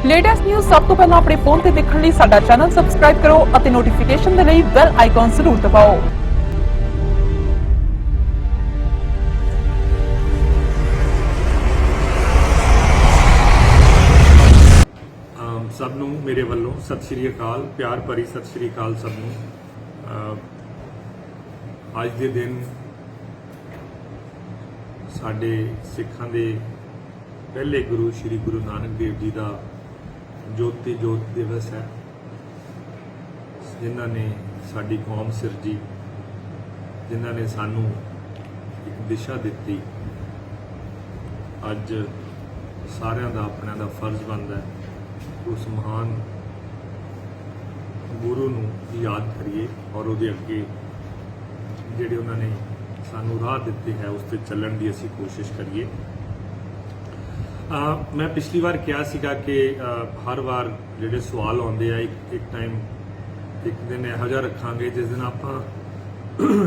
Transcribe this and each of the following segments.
Latest news ਸਭ ਤੋਂ ਪਹਿਲਾਂ ਆਪਣੇ ਫੋਨ ਤੇ ਦੇਖਣ ਲਈ ਸਾਡਾ ਚੈਨਲ ਸਬਸਕ੍ਰਾਈਬ ਕਰੋ ਅਤੇ ਨੋਟੀਫਿਕੇਸ਼ਨ ਦੇ ਲਈ ਬੈਲ ਆਈਕਨ ਜ਼ਰੂਰ ਦਬਾਓ। सब नूं मेरे वालों सत श्री अकाल, प्यार भरी सत श्री अकाल सब नूं। अज के दिन साडे सिखां दे पहले गुरु श्री गुरु नानक देव जी का ज्योति जोत दिवस है, जिन्हां ने साडी कौम सिरजी, जिन्हां ने सानू एक दिशा दिती। अज सारियां दा अपना दा फर्ज बनता है उस महान गुरु नूं याद करिए और उहदे अगे जिहड़े उन्होंने सानू राह दिते है उस ते चलण दी असीं कोशिश करिए। मैं पिछली बार कहा सीगा कि हर बार जिहड़े सवाल आउंदे आ एक टाइम एक दिन इहो जिहा रखांगे जिस दिन आपां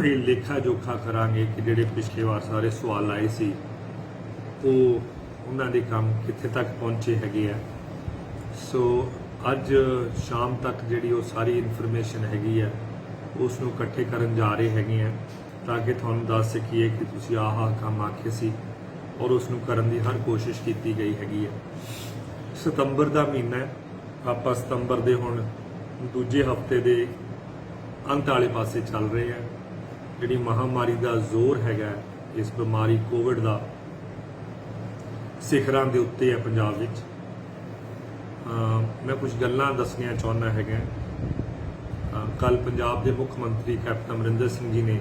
ये लेखा जोखा करांगे कि जिहड़े पिछले बार सारे सवाल आए सी वो उन्हां दे काम कित्थे तक पहुंचे हैगे आ। सो अज शाम तक जिहड़ी वो सारी इनफॉर्मेशन हैगी है उसनूं इकट्ठे करन जा रहे हैगे हैं ताकि तुहानूं दस सकीए कि तुसीं आह काम आखे सी और उसनूं करन दी हर कोशिश की गई हैगी है। सितंबर का महीना है, आपां सितंबर दे हुण दूजे हफ्ते दे अंत वाले पासे चल रहे हैं। जिहड़ी महामारी का जोर हैगा इस बीमारी कोविड का सिखरां दे उत्ते है पंजाब विच। मैं कुछ गल्लां दसनियां चाहुंदा हैगा। कल पंजाब के मुख मंत्री कैप्टन अमरिंदर सिंह जी ने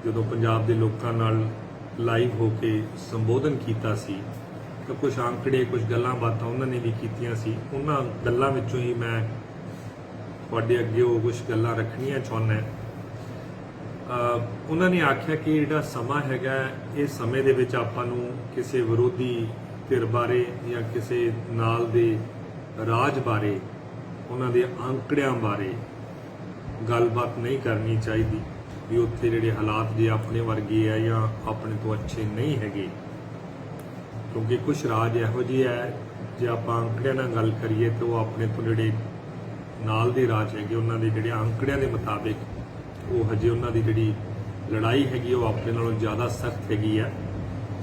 जो पंजाब के लोगों नाल लाइव होके संबोधन किया सी तो कुछ आंकड़े कुछ गल्लां बातां उन्होंने भी कीतियां सी। उन्हां गल्लां विचों ही मैं तुहाडे अगे वो कुछ गल्लां रखनियां चाहुंदा। उन्होंने आख्या कि जिहड़ा समा हैगा इस समय दे विच आपां नूं किसी विरोधी धिर बारे या किसी नाल दे राज बारे उन्हां दे आंकड़ियां बारे गलबात नहीं करनी चाहिए भी उत्थे जिहड़े हालात जे अपने वर्गे है या अपने तो अच्छे नहीं हैगे, क्योंकि कुछ राज इहो जिहे है जे आपां आंकड़ियां नाल गल करिए तो वो अपने तो जिहड़े नाल दे राज हैगे उन्हां दे जिहड़े आंकड़ियां दे मुताबिक वो हजे उन्हां दी जिहड़ी लड़ाई हैगी वो अपने नालों ज़्यादा सख्त हैगी है।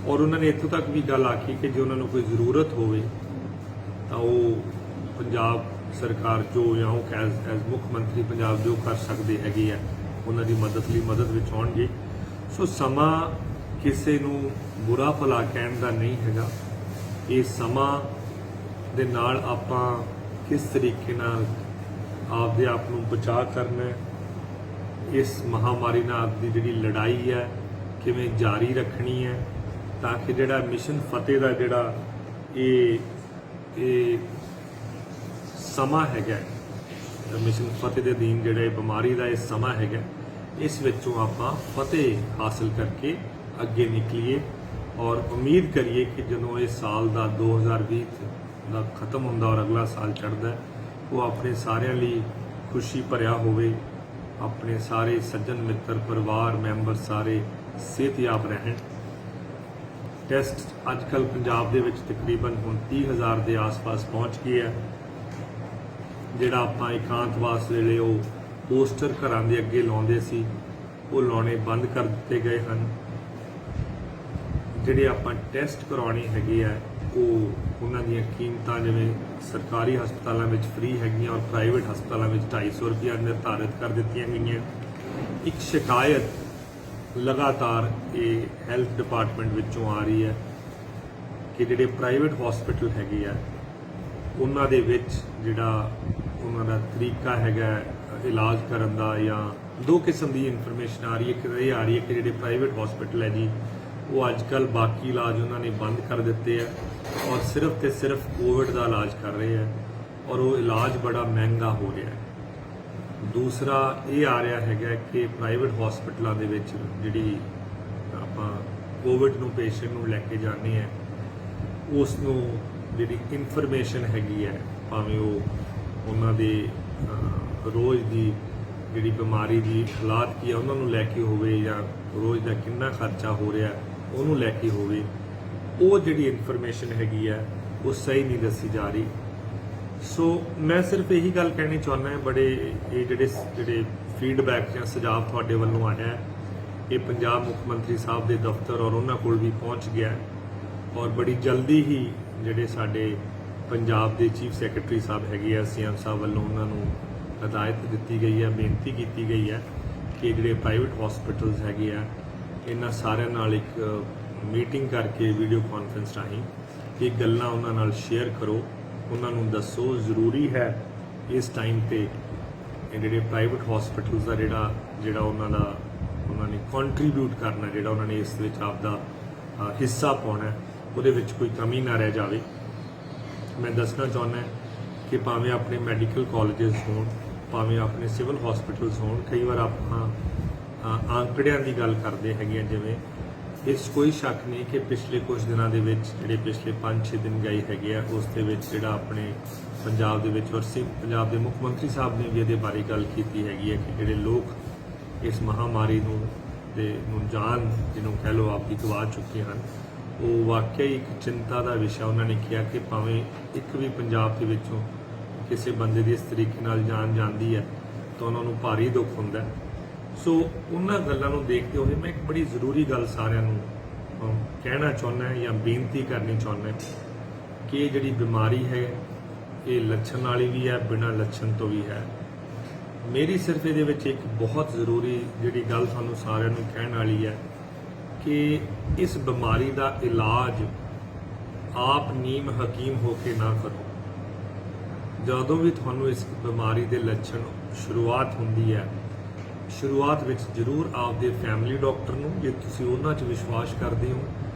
और उन्होंने इत्थों तक भी गल आखी कि जो उन्होंने कोई जरूरत होवे तो वो पंजाब सरकार जो या एज मुख मंत्री पंजाब जो कर सकते हैगे है उन्होंने मदद लई मदद विच आउणगे। सो समा किसी नूं बुरा भला कहण दा नहीं हैगा। ये समा दे नाल आपां किस तरीके नाल आपदे आप नूं बचा करना है, इस महामारी नाल दी जिहड़ी लड़ाई है किवें जारी रखनी है ताकि जिहड़ा मिशन फतेह का जिहड़ा ये समा हैगा मिशन फतेह के अधीन जिहड़ा बीमारी का ये समा हैगा इस विचों आपां फतेह हासिल करके अगे निकलीए और उम्मीद करिए कि जदों इस साल का 2020 का खत्म होंदा और अगला साल चढ़दा वो अपने सारिਆਂ ਲਈ खुशी भरिया होवे, अपने सारे सज्जन मित्र परिवार मैंबर सारे सेहतयाब रहन। टैसट अजकल पंजाब दे विच तकरीबन हुण 30,000 के आस पास पहुँच गए है। जिहड़ा आपां एकांतवास वेले वो पोस्टर घरां दे अगे लाउंदे सी वो लाउणे बंद कर दिते गए हैं। जिहड़े आपां टैसट करवाने हैगे है वो उन्हां दीयां कीमतां जिवें सरकारी हस्पतालों में फ्री हैगियां और प्राइवेट हस्पतालों में 250 रुपया निर्धारित कर दित्तियां गईयां। एक शिकायत लगातार ये हैल्थ डिपार्टमेंट विचों आ रही है कि जिहड़े प्राइवेट हॉस्पिटल हैगे आ उन्हां दे विच जिहड़ा उन्हां दा तरीका हैगा इलाज करन दा या दो किस्म की इनफॉर्मेशन आ रही है। कि ये आ रही है कि जिहड़े प्राइवेट हॉस्पिटल है जी वो अजकल बाकी इलाज उन्होंने बंद कर दिते हैं और सिर्फ तो सिर्फ कोविड का इलाज कर रहे हैं और वो इलाज बड़ा महंगा हो रहा है। दूसरा ये आ रहा है कि प्राइवेट हॉस्पिटलों के विच जिहड़ी आपां कोविड नूं पेशेंट नूं लैके जाने हैं उसनूं जिहड़ी इनफॉर्मेशन हैगी है भावें वो उन्हां दे रोज़ की जिहड़ी बीमारी की हालात की है उन्होंने लैके होवे या रोज़ का कितना खर्चा हो रहा है उन्होंने लैके होवे वो जिहड़ी इनफॉर्मेशन हैगी है वो सही नहीं दसी जा रही। ਸੋ ਮੈਂ ਸਿਰਫ ਇਹੀ ਗੱਲ ਕਹਿਣੀ ਚਾਹੁੰਦਾ ਹਾਂ, ਬੜੇ ਇਹ ਜਿਹੜੇ ਫੀਡਬੈਕ ਜਾਂ ਸੁਝਾਅ ਤੁਹਾਡੇ ਵੱਲੋਂ ਆਇਆ ਹੈ, ਇਹ ਪੰਜਾਬ ਮੁੱਖ ਮੰਤਰੀ ਸਾਹਿਬ ਦੇ ਦਫ਼ਤਰ ਔਰ ਉਹਨਾਂ ਕੋਲ ਵੀ ਪਹੁੰਚ ਗਿਆ ਹੈ ਔਰ ਬੜੀ ਜਲਦੀ ਹੀ ਜਿਹੜੇ ਸਾਡੇ ਪੰਜਾਬ ਦੇ ਚੀਫ ਸੈਕਟਰੀ ਸਾਹਿਬ ਹੈਗੇ ਆ ਸੀਐਮ ਸਾਹਿਬ ਵੱਲੋਂ ਉਹਨਾਂ ਨੂੰ ਹਦਾਇਤ ਦਿੱਤੀ ਗਈ ਹੈ, ਬੇਨਤੀ ਕੀਤੀ ਗਈ ਹੈ ਕਿ ਜਿਹੜੇ ਪ੍ਰਾਈਵੇਟ ਹਸਪੀਟਲਸ ਹੈਗੇ ਆ ਇਹਨਾਂ ਸਾਰਿਆਂ ਨਾਲ ਇੱਕ ਮੀਟਿੰਗ ਕਰਕੇ ਵੀਡੀਓ ਕਾਨਫਰੰਸ ਰਾਹੀਂ ਇਹ ਗੱਲਾਂ ਉਹਨਾਂ ਨਾਲ ਸ਼ੇਅਰ ਕਰੋ, ਉਹਨਾਂ ਨੂੰ ਦੱਸੋ ਜ਼ਰੂਰੀ ਹੈ ਇਸ ਟਾਈਮ ਤੇ ਇਹ ਜਿਹੜੇ ਪ੍ਰਾਈਵੇਟ ਹਸਪੀਟਲਸ ਦਾ ਜਿਹੜਾ ਉਹਨਾਂ ਨੇ ਕੰਟਰੀਬਿਊਟ ਕਰਨਾ, ਜਿਹੜਾ ਉਹਨਾਂ ਨੇ ਇਸ ਵਿੱਚ ਆਪਦਾ ਹਿੱਸਾ ਪਾਉਣਾ, ਉਹਦੇ ਵਿੱਚ ਕੋਈ ਕਮੀ ਨਾ ਰਹਿ ਜਾਵੇ। ਮੈਂ ਦੱਸਣਾ ਚਾਹੁੰਦਾ ਕਿ ਭਾਵੇਂ ਆਪਣੇ ਮੈਡੀਕਲ ਕਾਲਜਸ ਹੋਣ, ਭਾਵੇਂ ਆਪਣੇ ਸਿਵਲ ਹਸਪੀਟਲਸ ਹੋਣ, ਕਈ ਵਾਰ ਆਪਾਂ ਆંકੜਿਆਂ ਦੀ ਗੱਲ ਕਰਦੇ ਹੈਗੇ ਆ, ਜਿਵੇਂ ਇਸ ਕੋਈ ਸ਼ੱਕ ਨਹੀਂ ਕਿ ਪਿਛਲੇ ਕੁਝ ਦਿਨਾਂ ਦੇ ਵਿੱਚ ਜਿਹੜੇ ਪਿਛਲੇ 5-6 ਦਿਨ ਗਏ ਹੈਗੇ ਆ ਉਸ ਦੇ ਵਿੱਚ ਜਿਹੜਾ ਆਪਣੇ ਪੰਜਾਬ ਦੇ ਵਿੱਚ ਔਰ ਪੰਜਾਬ ਦੇ ਮੁੱਖ ਮੰਤਰੀ ਸਾਹਿਬ ਨੇ ਵੀ ਇਹਦੇ ਬਾਰੇ ਗੱਲ ਕੀਤੀ ਹੈਗੀ ਹੈ ਕਿ ਜਿਹੜੇ ਲੋਕ ਇਸ ਮਹਾਮਾਰੀ ਨੂੰ ਜਾਨ ਜਿਹਨੂੰ ਕਹਿ ਲਓ ਆਪਦੀ ਗਵਾ ਚੁੱਕੇ ਹਨ, ਉਹ ਵਾਕਿਆ ਹੀ ਇੱਕ ਚਿੰਤਾ ਦਾ ਵਿਸ਼ਾ। ਉਹਨਾਂ ਨੇ ਕਿਹਾ ਕਿ ਭਾਵੇਂ ਇੱਕ ਵੀ ਪੰਜਾਬ ਦੇ ਵਿੱਚੋਂ ਕਿਸੇ ਬੰਦੇ ਦੀ ਇਸ ਤਰੀਕੇ ਨਾਲ ਜਾਨ ਜਾਂਦੀ ਹੈ ਤਾਂ ਉਹਨਾਂ ਨੂੰ ਭਾਰੀ ਦੁੱਖ ਹੁੰਦਾ ਹੈ। ਸੋ ਉਹਨਾਂ ਗੱਲਾਂ ਨੂੰ ਦੇਖਦੇ ਹੋਏ ਮੈਂ ਇੱਕ ਬੜੀ ਜ਼ਰੂਰੀ ਗੱਲ ਸਾਰਿਆਂ ਨੂੰ ਕਹਿਣਾ ਚਾਹੁੰਦਾ ਜਾਂ ਬੇਨਤੀ ਕਰਨੀ ਚਾਹੁੰਦਾ ਕਿ ਇਹ ਜਿਹੜੀ ਬਿਮਾਰੀ ਹੈ ਇਹ ਲੱਛਣ ਵਾਲੀ ਵੀ ਹੈ, ਬਿਨਾਂ ਲੱਛਣ ਤੋਂ ਵੀ ਹੈ। ਮੇਰੀ ਸਿਰਫ ਇਹਦੇ ਵਿੱਚ ਇੱਕ ਬਹੁਤ ਜ਼ਰੂਰੀ ਜਿਹੜੀ ਗੱਲ ਤੁਹਾਨੂੰ ਸਾਰਿਆਂ ਨੂੰ ਕਹਿਣ ਵਾਲੀ ਹੈ ਕਿ ਇਸ ਬਿਮਾਰੀ ਦਾ ਇਲਾਜ ਆਪ ਨੀਮ ਹਕੀਮ ਹੋ ਕੇ ਨਾ ਕਰੋ। ਜਦੋਂ ਵੀ ਤੁਹਾਨੂੰ ਇਸ ਬਿਮਾਰੀ ਦੇ ਲੱਛਣ ਸ਼ੁਰੂਆਤ ਹੁੰਦੀ ਹੈ, ਸ਼ੁਰੂਆਤ ਵਿੱਚ ਜ਼ਰੂਰ ਆਪਦੇ ਫੈਮਿਲੀ ਡਾਕਟਰ ਨੂੰ, ਜੇ ਤੁਸੀਂ ਉਹਨਾਂ 'ਚ ਵਿਸ਼ਵਾਸ ਕਰਦੇ ਹੋ,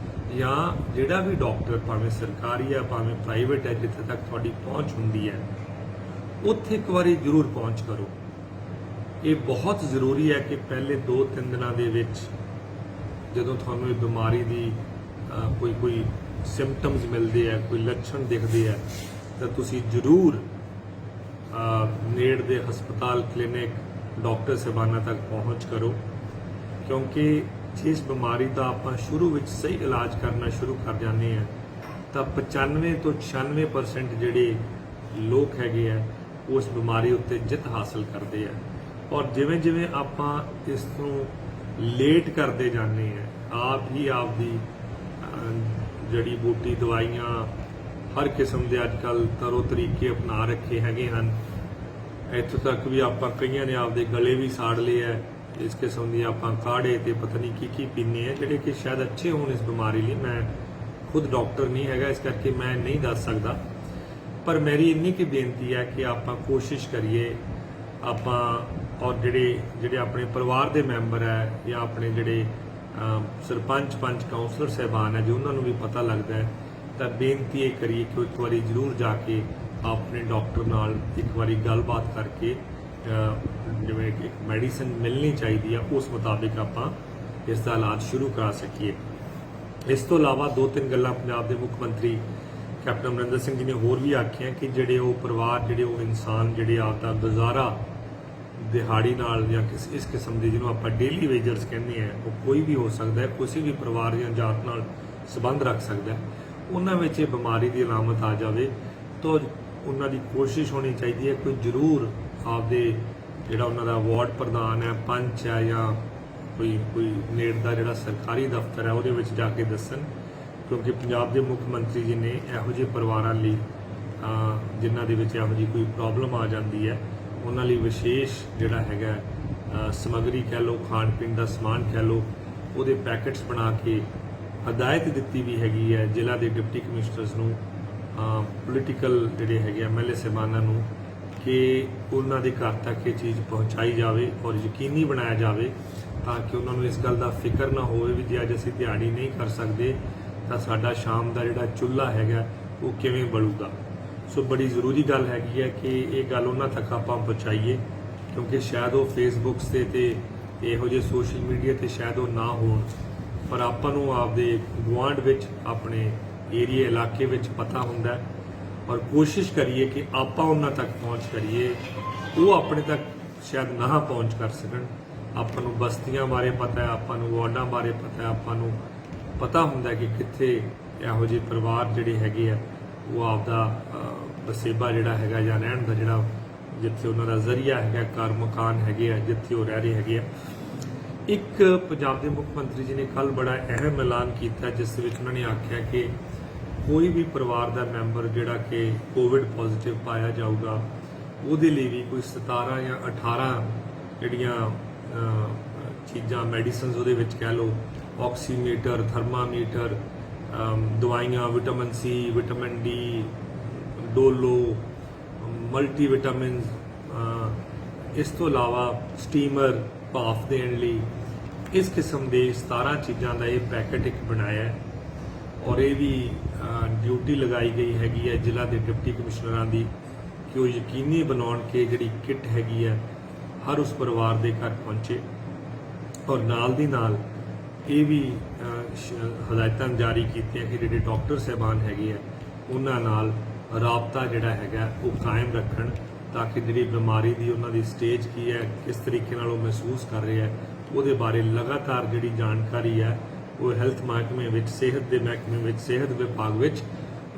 ਜਾਂ ਜਿਹੜਾ ਵੀ ਡਾਕਟਰ ਭਾਵੇਂ ਸਰਕਾਰੀ ਹੈ ਭਾਵੇਂ ਪ੍ਰਾਈਵੇਟ ਹੈ, ਜਿੱਥੇ ਤੱਕ ਤੁਹਾਡੀ ਪਹੁੰਚ ਹੁੰਦੀ ਹੈ ਉੱਥੇ ਇੱਕ ਵਾਰੀ ਜ਼ਰੂਰ ਪਹੁੰਚ ਕਰੋ। ਇਹ ਬਹੁਤ ਜ਼ਰੂਰੀ ਹੈ ਕਿ ਪਹਿਲੇ 2-3 ਦਿਨਾਂ ਦੇ ਵਿੱਚ ਜਦੋਂ ਤੁਹਾਨੂੰ ਇਹ ਬਿਮਾਰੀ ਦੀ ਕੋਈ ਸਿੰਪਟਮਸ ਮਿਲਦੇ ਆ, ਕੋਈ ਲੱਛਣ ਦਿਖਦੇ ਆ, ਤਾਂ ਤੁਸੀਂ ਜ਼ਰੂਰ ਨੇੜੇ ਦੇ ਹਸਪਤਾਲ, ਕਲੀਨਿਕ, ਡਾਕਟਰ ਸਾਹਿਬਾਨਾਂ ਤੱਕ ਪਹੁੰਚ ਕਰੋ, ਕਿਉਂਕਿ ਇਸ ਬਿਮਾਰੀ ਦਾ ਆਪਾਂ ਸ਼ੁਰੂ ਵਿੱਚ ਸਹੀ ਇਲਾਜ ਕਰਨਾ ਸ਼ੁਰੂ ਕਰ ਜਾਂਦੇ ਆ ਤਾਂ 95 ਤੋਂ 96% ਜਿਹੜੇ ਲੋਕ ਹੈਗੇ ਆ ਉਸ ਬਿਮਾਰੀ ਉੱਤੇ ਜਿੱਤ ਹਾਸਲ ਕਰਦੇ ਆ। ਔਰ ਜਿਵੇਂ ਜਿਵੇਂ ਆਪਾਂ ਇਸ ਨੂੰ ਲੇਟ ਕਰਦੇ ਜਾਂਦੇ ਆ, ਆਪ ਹੀ ਆਪਦੀ ਜੜੀ ਬੂਟੀ ਦਵਾਈਆਂ ਹਰ ਕਿਸਮ ਦੇ ਅੱਜ ਕੱਲ੍ਹ ਤਰੋ ਤਰੀਕੇ ਅਪਣਾ ਰੱਖੇ ਹੈਗੇ ਹਨ। ਇੱਥੋਂ ਤੱਕ ਵੀ ਆਪਾਂ ਕਈਆਂ ਨੇ ਆਪਦੇ ਗਲੇ ਵੀ ਸਾੜ ਲਏ ਹੈ, ਇਸ ਕਿਸਮ ਦੀ ਆਪਾਂ ਕਾੜੇ ਤੇ ਪਤਾ ਨਹੀਂ ਕੀ ਪੀਂਦੇ ਆ, ਜਿਹੜੇ ਕਿ ਸ਼ਾਇਦ ਅੱਛੇ ਹੋਣ ਇਸ ਬਿਮਾਰੀ ਲਈ। ਮੈਂ ਖੁਦ ਡਾਕਟਰ ਨਹੀਂ ਹੈਗਾ, ਇਸ ਕਰਕੇ ਮੈਂ ਨਹੀਂ ਦੱਸ ਸਕਦਾ, ਪਰ ਮੇਰੀ ਇੰਨੀ ਕੀ ਬੇਨਤੀ ਹੈ ਕਿ ਆਪਾਂ ਕੋਸ਼ਿਸ਼ ਕਰੀਏ, ਆਪਾਂ ਔਰ ਜਿਹੜੇ ਆਪਣੇ ਪਰਿਵਾਰ ਦੇ ਮੈਂਬਰ ਹੈ ਜਾਂ ਆਪਣੇ ਜਿਹੜੇ ਸਰਪੰਚ ਕਾਉਂਸਲਰ ਸਾਹਿਬਾਨ ਹੈ, ਜੋ ਉਹਨਾਂ ਨੂੰ ਵੀ ਪਤਾ ਲੱਗਦਾ ਹੈ, ਤਾਂ ਬੇਨਤੀ ਇਹ ਕਰੀਏ ਕਿ ਇੱਕ ਵਾਰੀ ਜ਼ਰੂਰ ਜਾ ਕੇ ਆਪਣੇ ਡਾਕਟਰ ਨਾਲ ਇੱਕ ਵਾਰੀ ਗੱਲਬਾਤ ਕਰਕੇ ਜਿਵੇਂ ਕਿ ਮੈਡੀਸਨ ਮਿਲਣੀ ਚਾਹੀਦੀ ਆ, ਉਸ ਮੁਤਾਬਿਕ ਆਪਾਂ ਇਸ ਦਾ ਇਲਾਜ ਸ਼ੁਰੂ ਕਰਾ ਸਕੀਏ। ਇਸ ਤੋਂ ਇਲਾਵਾ 2-3 ਗੱਲਾਂ ਪੰਜਾਬ ਦੇ ਮੁੱਖ ਮੰਤਰੀ ਕੈਪਟਨ ਅਮਰਿੰਦਰ ਸਿੰਘ ਜੀ ਨੇ ਹੋਰ ਵੀ ਆਖੀਆਂ ਕਿ ਜਿਹੜੇ ਉਹ ਪਰਿਵਾਰ, ਜਿਹੜੇ ਉਹ ਇਨਸਾਨ ਜਿਹੜੇ ਆਪਦਾ ਗੁਜ਼ਾਰਾ ਦਿਹਾੜੀ ਨਾਲ ਜਾਂ ਇਸ ਕਿਸਮ ਦੇ ਜਿਹਨੂੰ ਆਪਾਂ ਡੇਲੀ ਵੇਜਰਸ ਕਹਿੰਦੇ ਆ, ਉਹ ਕੋਈ ਵੀ ਹੋ ਸਕਦਾ ਹੈ, ਕਿਸੇ ਵੀ ਪਰਿਵਾਰ ਜਾਂ ਜਾਤ ਨਾਲ ਸੰਬੰਧ ਰੱਖ ਸਕਦਾ ਹੈ, ਉਹਨਾਂ ਵਿੱਚ ਇਹ ਬਿਮਾਰੀ ਦੀ ਅਲਾਮਤ ਆ ਜਾਵੇ ਤਾਂ ਉਹਨਾਂ ਦੀ ਕੋਸ਼ਿਸ਼ ਹੋਣੀ ਚਾਹੀਦੀ ਹੈ ਕੋਈ ਜ਼ਰੂਰ ਆਪਦੇ ਜਿਹੜਾ ਉਹਨਾਂ ਦਾ ਵਾਰਡ ਪ੍ਰਧਾਨ ਹੈ, ਪੰਚ ਹੈ, ਜਾਂ ਕੋਈ ਨੇੜ ਦਾ ਜਿਹੜਾ ਸਰਕਾਰੀ ਦਫ਼ਤਰ ਹੈ ਉਹਦੇ ਵਿੱਚ ਜਾ ਕੇ ਦੱਸਣ, ਕਿਉਂਕਿ ਪੰਜਾਬ ਦੇ ਮੁੱਖ ਮੰਤਰੀ ਜੀ ਨੇ ਇਹੋ ਜਿਹੇ ਪਰਿਵਾਰਾਂ ਲਈ ਜਿਨ੍ਹਾਂ ਦੇ ਵਿੱਚ ਇਹੋ ਜਿਹੀ ਕੋਈ ਪ੍ਰੋਬਲਮ ਆ ਜਾਂਦੀ ਹੈ ਉਹਨਾਂ ਲਈ ਵਿਸ਼ੇਸ਼ ਜਿਹੜਾ ਹੈਗਾ ਸਮੱਗਰੀ ਕਹਿ ਲਓ, ਖਾਣ ਪੀਣ ਦਾ ਸਮਾਨ ਕਹਿ ਲਓ, ਉਹਦੇ ਪੈਕੇਟਸ ਬਣਾ ਕੇ ਹਦਾਇਤ ਦਿੱਤੀ ਵੀ ਹੈਗੀ ਹੈ ਜ਼ਿਲ੍ਹਾ ਦੇ ਡਿਪਟੀ ਕਮਿਸ਼ਨਰਸ ਨੂੰ, ਪੋਲੀਟੀਕਲ ਜਿਹੜੇ ਹੈਗੇ ਐਮਐਲਏ ਸਾਹਿਬਾਨਾਂ ਨੂੰ, ਕਿ ਉਹਨਾਂ ਦੇ ਘਰ ਤੱਕ ਇਹ ਚੀਜ਼ ਪਹੁੰਚਾਈ ਜਾਵੇ ਔਰ ਯਕੀਨੀ ਬਣਾਇਆ ਜਾਵੇ ਤਾਂ ਕਿ ਉਹਨਾਂ ਨੂੰ ਇਸ ਗੱਲ ਦਾ ਫਿਕਰ ਨਾ ਹੋਵੇ ਵੀ ਜੇ ਅੱਜ ਅਸੀਂ ਦਿਹਾੜੀ ਨਹੀਂ ਕਰ ਸਕਦੇ ਤਾਂ ਸਾਡਾ ਸ਼ਾਮ ਦਾ ਜਿਹੜਾ ਚੁੱਲ੍ਹਾ ਹੈਗਾ ਉਹ ਕਿਵੇਂ ਬਲੂਗਾ। ਸੋ ਬੜੀ ਜ਼ਰੂਰੀ ਗੱਲ ਹੈਗੀ ਹੈ ਕਿ ਇਹ ਗੱਲ ਉਹਨਾਂ ਤੱਕ ਆਪਾਂ ਪਹੁੰਚਾਈਏ, ਕਿਉਂਕਿ ਸ਼ਾਇਦ ਉਹ ਫੇਸਬੁੱਕਸ ਤੇ ਇਹੋ ਜਿਹੇ ਸੋਸ਼ਲ ਮੀਡੀਆ ਤੇ ਸ਼ਾਇਦ ਉਹ ਨਾ ਹੋਣ, ਪਰ ਆਪਾਂ ਨੂੰ ਆਪਦੇ ਗੁਆਂਢ ਵਿੱਚ, ਆਪਣੇ ਏਰੀਆ ਇਲਾਕੇ ਵਿੱਚ ਪਤਾ ਹੁੰਦਾ ਹੈ, ਔਰ ਕੋਸ਼ਿਸ਼ ਕਰੀਏ ਕਿ ਆਪਾਂ ਉਹਨਾਂ ਤੱਕ ਪਹੁੰਚ ਕਰੀਏ, ਉਹ ਆਪਣੇ ਤੱਕ ਸ਼ਾਇਦ ਨਾ ਪਹੁੰਚ ਕਰ ਸਕਣ। ਆਪਾਂ ਨੂੰ ਬਸਤੀਆਂ ਬਾਰੇ ਪਤਾ ਹੈ, ਆਪਾਂ ਨੂੰ ਵਾਰਡਾਂ ਬਾਰੇ ਪਤਾ ਹੈ, ਆਪਾਂ ਨੂੰ ਪਤਾ ਹੁੰਦਾ ਕਿ ਕਿੱਥੇ ਇਹੋ ਜਿਹੇ ਪਰਿਵਾਰ ਜਿਹੜੇ ਹੈਗੇ ਆ ਉਹ ਆਪਦਾ ਵਸੇਬਾ ਜਿਹੜਾ ਹੈਗਾ ਜਾਂ ਰਹਿਣ ਦਾ ਜਿਹੜਾ ਜਿੱਥੇ ਉਹਨਾਂ ਦਾ ਜ਼ਰੀਆ ਹੈਗਾ, ਘਰ ਮਕਾਨ ਹੈਗੇ ਆ ਜਿੱਥੇ ਉਹ ਰਹਿ ਰਹੇ ਹੈਗੇ ਆ। ਇੱਕ ਪੰਜਾਬ ਦੇ ਮੁੱਖ ਮੰਤਰੀ ਜੀ ਨੇ ਕੱਲ੍ਹ ਬੜਾ ਅਹਿਮ ਐਲਾਨ ਕੀਤਾ ਜਿਸ ਦੇ ਵਿੱਚ ਉਹਨਾਂ ਨੇ ਆਖਿਆ ਕਿ ਕੋਈ ਵੀ ਪਰਿਵਾਰ ਦਾ ਮੈਂਬਰ ਜਿਹੜਾ ਕਿ ਕੋਵਿਡ ਪੋਜ਼ਿਟਿਵ ਪਾਇਆ ਜਾਊਗਾ ਉਹਦੇ ਲਈ ਵੀ ਕੋਈ 17 ਜਾਂ 18 ਜਿਹੜੀਆਂ ਚੀਜ਼ਾਂ ਮੈਡੀਸਨਸ ਉਹਦੇ ਵਿੱਚ ਕਹਿ ਲਓ, ਆਕਸੀਮੀਟਰ, ਥਰਮਾਮੀਟਰ, ਦਵਾਈਆਂ, vitamin C, vitamin D, Dolo, multi vitamins, ਇਸ ਤੋਂ ਇਲਾਵਾ ਸਟੀਮਰ ਭਾਫ ਦੇਣ ਲਈ, ਇਸ ਕਿਸਮ ਦੇ 17 ਚੀਜ਼ਾਂ ਦਾ ਇਹ ਪੈਕੇਟ ਇੱਕ ਬਣਾਇਆ ਹੈ ਔਰ ਇਹ ਵੀ ਡਿਊਟੀ ਲਗਾਈ ਗਈ ਹੈਗੀ ਹੈ ਜ਼ਿਲ੍ਹਾ ਦੇ ਡਿਪਟੀ ਕਮਿਸ਼ਨਰਾਂ ਦੀ ਕਿ ਉਹ ਯਕੀਨੀ ਬਣਾਉਣ ਕਿ ਜਿਹੜੀ ਕਿੱਟ ਹੈਗੀ ਹੈ ਹਰ ਉਸ ਪਰਿਵਾਰ ਦੇ ਘਰ ਪਹੁੰਚੇ। ਔਰ ਨਾਲ ਦੀ ਨਾਲ ਇਹ ਵੀ ਹਦਾਇਤਾਂ ਜਾਰੀ ਕੀਤੀਆਂ ਕਿ ਜਿਹੜੇ ਡਾਕਟਰ ਸਾਹਿਬਾਨ ਹੈਗੇ ਆ ਉਹਨਾਂ ਨਾਲ ਰਾਬਤਾ ਜਿਹੜਾ ਹੈਗਾ ਉਹ ਕਾਇਮ ਰੱਖਣ ਤਾਂ ਕਿ ਜਿਹੜੀ ਬਿਮਾਰੀ ਦੀ ਉਹਨਾਂ ਦੀ ਸਟੇਜ ਕੀ ਹੈ, ਕਿਸ ਤਰੀਕੇ ਨਾਲ ਉਹ ਮਹਿਸੂਸ ਕਰ ਰਹੇ ਹੈ, ਉਹਦੇ ਬਾਰੇ ਲਗਾਤਾਰ ਜਿਹੜੀ ਜਾਣਕਾਰੀ ਹੈ ਉਹ ਹੈਲਥ ਮਹਿਕਮੇ ਵਿੱਚ, ਸਿਹਤ ਦੇ ਮਹਿਕਮੇ ਵਿੱਚ, ਸਿਹਤ ਵਿਭਾਗ ਵਿੱਚ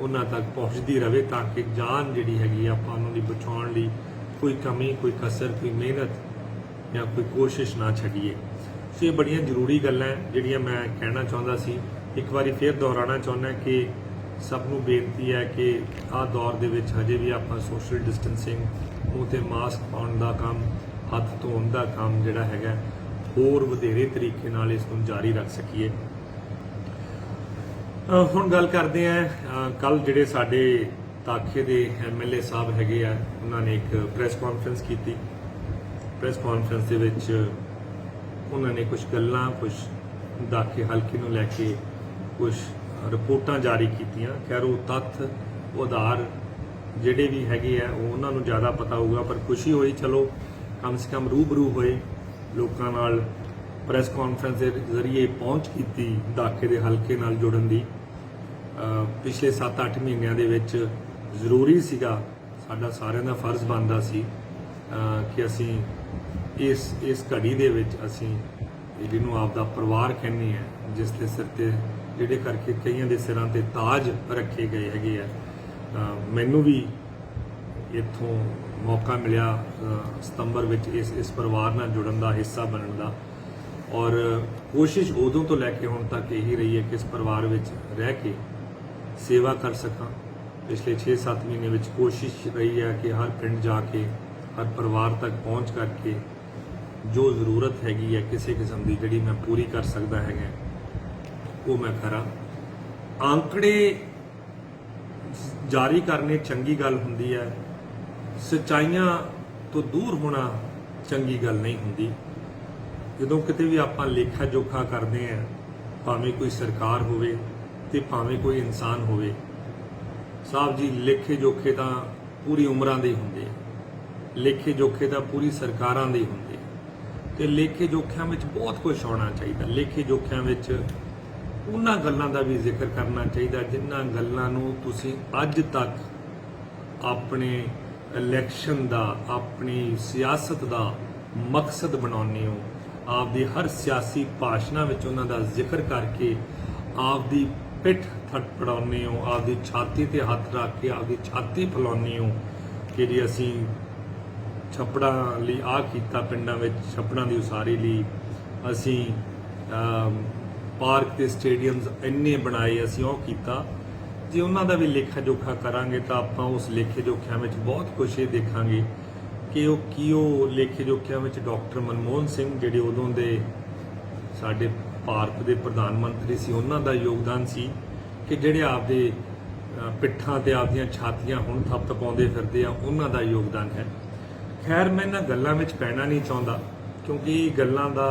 ਉਹਨਾਂ ਤੱਕ ਪਹੁੰਚਦੀ ਰਹੇ ਤਾਂ ਕਿ ਜਾਨ ਜਿਹੜੀ ਹੈਗੀ ਆਪਾਂ ਉਹਨਾਂ ਦੀ ਬਚਾਉਣ ਲਈ ਕੋਈ ਕਮੀ, ਕੋਈ ਕਸਰ, ਕੋਈ ਮਿਹਨਤ ਜਾਂ ਕੋਈ ਕੋਸ਼ਿਸ਼ ਨਾ ਛੱਡੀਏ। ਸੋ ਇਹ ਬੜੀਆਂ ਜ਼ਰੂਰੀ ਗੱਲਾਂ ਜਿਹੜੀਆਂ ਮੈਂ ਕਹਿਣਾ ਚਾਹੁੰਦਾ ਸੀ। ਇੱਕ ਵਾਰੀ ਫਿਰ ਦੁਹਰਾਉਣਾ ਚਾਹੁੰਦਾ ਕਿ ਸਭ ਨੂੰ ਬੇਨਤੀ ਹੈ ਕਿ ਆਹ ਦੌਰ ਦੇ ਵਿੱਚ ਹਜੇ ਵੀ ਆਪਾਂ ਸੋਸ਼ਲ ਡਿਸਟੈਂਸਿੰਗ, ਮੂੰਹ 'ਤੇ ਮਾਸਕ ਪਾਉਣ ਦਾ ਕੰਮ, ਹੱਥ ਧੋਣ ਦਾ ਕੰਮ ਜਿਹੜਾ ਹੈਗਾ ਹੋਰ ਵਧੇਰੇ ਤਰੀਕੇ ਨਾਲ ਇਸ ਨੂੰ ਜਾਰੀ ਰੱਖ ਸਕੀਏ। ਹੁਣ ਗੱਲ ਕਰਦੇ ਹਾਂ, ਕੱਲ ਜਿਹੜੇ ਸਾਡੇ ਤਾਖੇ ਦੇ MLA ਸਾਹਿਬ ਹੈਗੇ ਆ ਉਹਨਾਂ ਨੇ ਇੱਕ ਪ੍ਰੈਸ ਕਾਨਫਰੰਸ ਕੀਤੀ। ਪ੍ਰੈਸ ਕਾਨਫਰੰਸ ਦੇ ਵਿੱਚ ਉਹਨਾਂ ਨੇ ਕੁਝ ਗੱਲਾਂ, ਕੁਝ ਦਾਖੇ ਹਲਕੇ ਨੂੰ ਲੈ ਕੇ ਕੁਝ ਰਿਪੋਰਟਾਂ ਜਾਰੀ ਕੀਤੀਆਂ। ਖੈਰ ਉਹ ਤੱਥ ਉਧਾਰ ਜਿਹੜੇ ਵੀ ਹੈਗੇ ਆ ਉਹ ਉਹਨਾਂ ਨੂੰ ਜ਼ਿਆਦਾ ਪਤਾ ਹੋਊਗਾ, ਪਰ ਖੁਸ਼ੀ ਹੋਈ ਚਲੋ ਕਮ ਸੇ ਕਮ ਰੂਬਰੂ ਹੋਏ, ਲੋਕਾਂ ਨਾਲ ਪ੍ਰੈਸ ਕਾਨਫਰੰਸ ਦੇ ਜ਼ਰੀਏ ਪਹੁੰਚ ਕੀਤੀ ਦਾਖੇ ਦੇ ਹਲਕੇ ਨਾਲ ਜੁੜਨ ਦੀ। ਪਿਛਲੇ 7-8 ਮਹੀਨਿਆਂ ਦੇ ਵਿੱਚ ਜ਼ਰੂਰੀ ਸੀਗਾ, ਸਾਡਾ ਸਾਰਿਆਂ ਦਾ ਫਰਜ਼ ਬਣਦਾ ਸੀ ਕਿ ਅਸੀਂ ਇਸ ਘੜੀ ਦੇ ਵਿੱਚ ਅਸੀਂ ਜਿਹਨੂੰ ਆਪ ਦਾ ਪਰਿਵਾਰ ਕਹਿੰਦੇ ਆ, ਜਿਸ ਦੇ ਸਿਰ ਤੇ ਜਿਹੜੇ ਕਰਕੇ ਕਈਆਂ ਦੇ ਸਿਰਾਂ ਤੇ ਤਾਜ ਰੱਖੇ ਗਏ ਹੈਗੇ ਆ। ਮੈਨੂੰ ਵੀ ਇੱਥੋਂ ਮੌਕਾ ਮਿਲਿਆ ਸਤੰਬਰ ਵਿੱਚ ਇਸ ਪਰਿਵਾਰ ਨਾਲ ਜੁੜਨ ਦਾ, ਹਿੱਸਾ ਬਣਨ ਦਾ, ਔਰ ਕੋਸ਼ਿਸ਼ ਉਦੋਂ ਤੋਂ ਲੈ ਕੇ ਹੁਣ ਤੱਕ ਇਹੀ ਰਹੀ ਹੈ ਕਿ ਇਸ ਪਰਿਵਾਰ ਵਿੱਚ ਰਹਿ ਕੇ ਸੇਵਾ ਕਰ ਸਕਾਂ। ਪਿਛਲੇ 6-7 ਮਹੀਨੇ ਵਿੱਚ ਕੋਸ਼ਿਸ਼ ਰਹੀ ਹੈ ਕਿ ਹਰ ਪਿੰਡ ਜਾ ਕੇ, ਹਰ ਪਰਿਵਾਰ ਤੱਕ ਪਹੁੰਚ ਕਰਕੇ ਜੋ ਜ਼ਰੂਰਤ ਹੈਗੀ ਹੈ ਕਿਸੇ ਕਿਸਮ ਦੀ ਜਿਹੜੀ ਮੈਂ ਪੂਰੀ ਕਰ ਸਕਦਾ ਹੈਗਾ ਉਹ ਮੈਂ ਕਰਾਂ। ਆંકੜੇ ਜਾਰੀ ਕਰਨੇ ਚੰਗੀ ਗੱਲ ਹੁੰਦੀ ਹੈ, ਸੱਚਾਈਆਂ ਤੋਂ ਦੂਰ ਹੋਣਾ ਚੰਗੀ ਗੱਲ ਨਹੀਂ ਹੁੰਦੀ। ਜਦੋਂ ਕਿਤੇ ਵੀ ਆਪਾਂ ਲੇਖਾ ਜੋਖਾ ਕਰਦੇ ਹਾਂ, ਭਾਵੇਂ ਕੋਈ ਸਰਕਾਰ ਹੋਵੇ ਤੇ ਭਾਵੇਂ ਕੋਈ ਇਨਸਾਨ ਹੋਵੇ, ਸਾਹਿਬ ਜੀ ਲੇਖੇ ਜੋਖੇ ਤਾਂ ਪੂਰੀ ਉਮਰਾਂ ਦੇ ਹੁੰਦੇ, ਲੇਖੇ ਜੋਖੇ ਤਾਂ ਪੂਰੀ ਸਰਕਾਰਾਂ ਦੇ ਹੁੰਦੇ, ਤੇ ਲੇਖੇ ਜੋਖਿਆਂ ਵਿੱਚ ਬਹੁਤ ਕੁਝ ਆਉਣਾ ਚਾਹੀਦਾ। ਲੇਖੇ ਜੋਖਿਆਂ ਵਿੱਚ ਉਹਨਾਂ ਗੱਲਾਂ ਦਾ ਵੀ ਜ਼ਿਕਰ ਕਰਨਾ ਚਾਹੀਦਾ ਜਿਨ੍ਹਾਂ ਗੱਲਾਂ ਨੂੰ ਤੁਸੀਂ ਅੱਜ ਤੱਕ ਆਪਣੇ ਇਲੈਕਸ਼ਨ ਦਾ, ਆਪਣੀ ਸਿਆਸਤ ਦਾ ਮਕਸਦ ਬਣਾਉਂਦੇ ਹੋ। ਆਪਦੀ ਹਰ ਸਿਆਸੀ ਭਾਸ਼ਣਾਂ ਵਿੱਚ ਉਹਨਾਂ ਦਾ ਜ਼ਿਕਰ ਕਰਕੇ ਆਪਦੀ ਪਿੱਠ ਥਪੜਾਉਂਦੇ ਹੋ, ਆਪਦੀ ਛਾਤੀ ਤੇ ਹੱਥ ਰੱਖ ਕੇ ਆਪਦੀ ਛਾਤੀ ਫੁਲਾਉਂਦੇ ਹੋ ਕਿ ਜੀ ਅਸੀਂ ਛੱਪੜਾਂ ਲਈ ਆਹ ਕੀਤਾ, ਪਿੰਡਾਂ ਵਿੱਚ ਛੱਪੜਾਂ ਦੀ ਉਸਾਰੀ ਲਈ ਅਸੀਂ ਪਾਰਕ ਤੇ ਸਟੇਡੀਅਮਸ ਇੰਨੇ ਬਣਾਏ, ਅਸੀਂ ਉਹ ਕੀਤਾ। ਜੇ ਉਹਨਾਂ ਦਾ ਵੀ ਲੇਖਾ ਜੋਖਾ ਕਰਾਂਗੇ ਤਾਂ ਆਪਾਂ ਉਸ ਲੇਖੇ ਜੋਖਿਆਂ ਵਿੱਚ ਬਹੁਤ ਕੁਝ ਇਹ ਦੇਖਾਂਗੇ ਕਿ ਉਹ ਲੇਖੇ ਜੋਖਿਆਂ ਵਿੱਚ ਡਾਕਟਰ ਮਨਮੋਹਨ ਸਿੰਘ ਜਿਹੜੇ ਉਦੋਂ ਦੇ ਸਾਡੇ ਭਾਰਤ ਦੇ ਪ੍ਰਧਾਨ ਮੰਤਰੀ ਸੀ, ਉਹਨਾਂ ਦਾ ਯੋਗਦਾਨ ਸੀ ਕਿ ਜਿਹੜੇ ਆਪਦੇ ਪਿੱਠਾਂ ਤੇ ਆਪਦੀਆਂ ਛਾਤੀਆਂ ਹੁਣ ਥਪਥਪਾਉਂਦੇ ਫਿਰਦੇ ਆ, ਉਹਨਾਂ ਦਾ ਯੋਗਦਾਨ ਹੈ। ਖੈਰ ਮੈਂ ਇਹਨਾਂ ਗੱਲਾਂ ਵਿੱਚ ਪੈਣਾ ਨਹੀਂ ਚਾਹੁੰਦਾ ਕਿਉਂਕਿ ਇਹ ਗੱਲਾਂ ਦਾ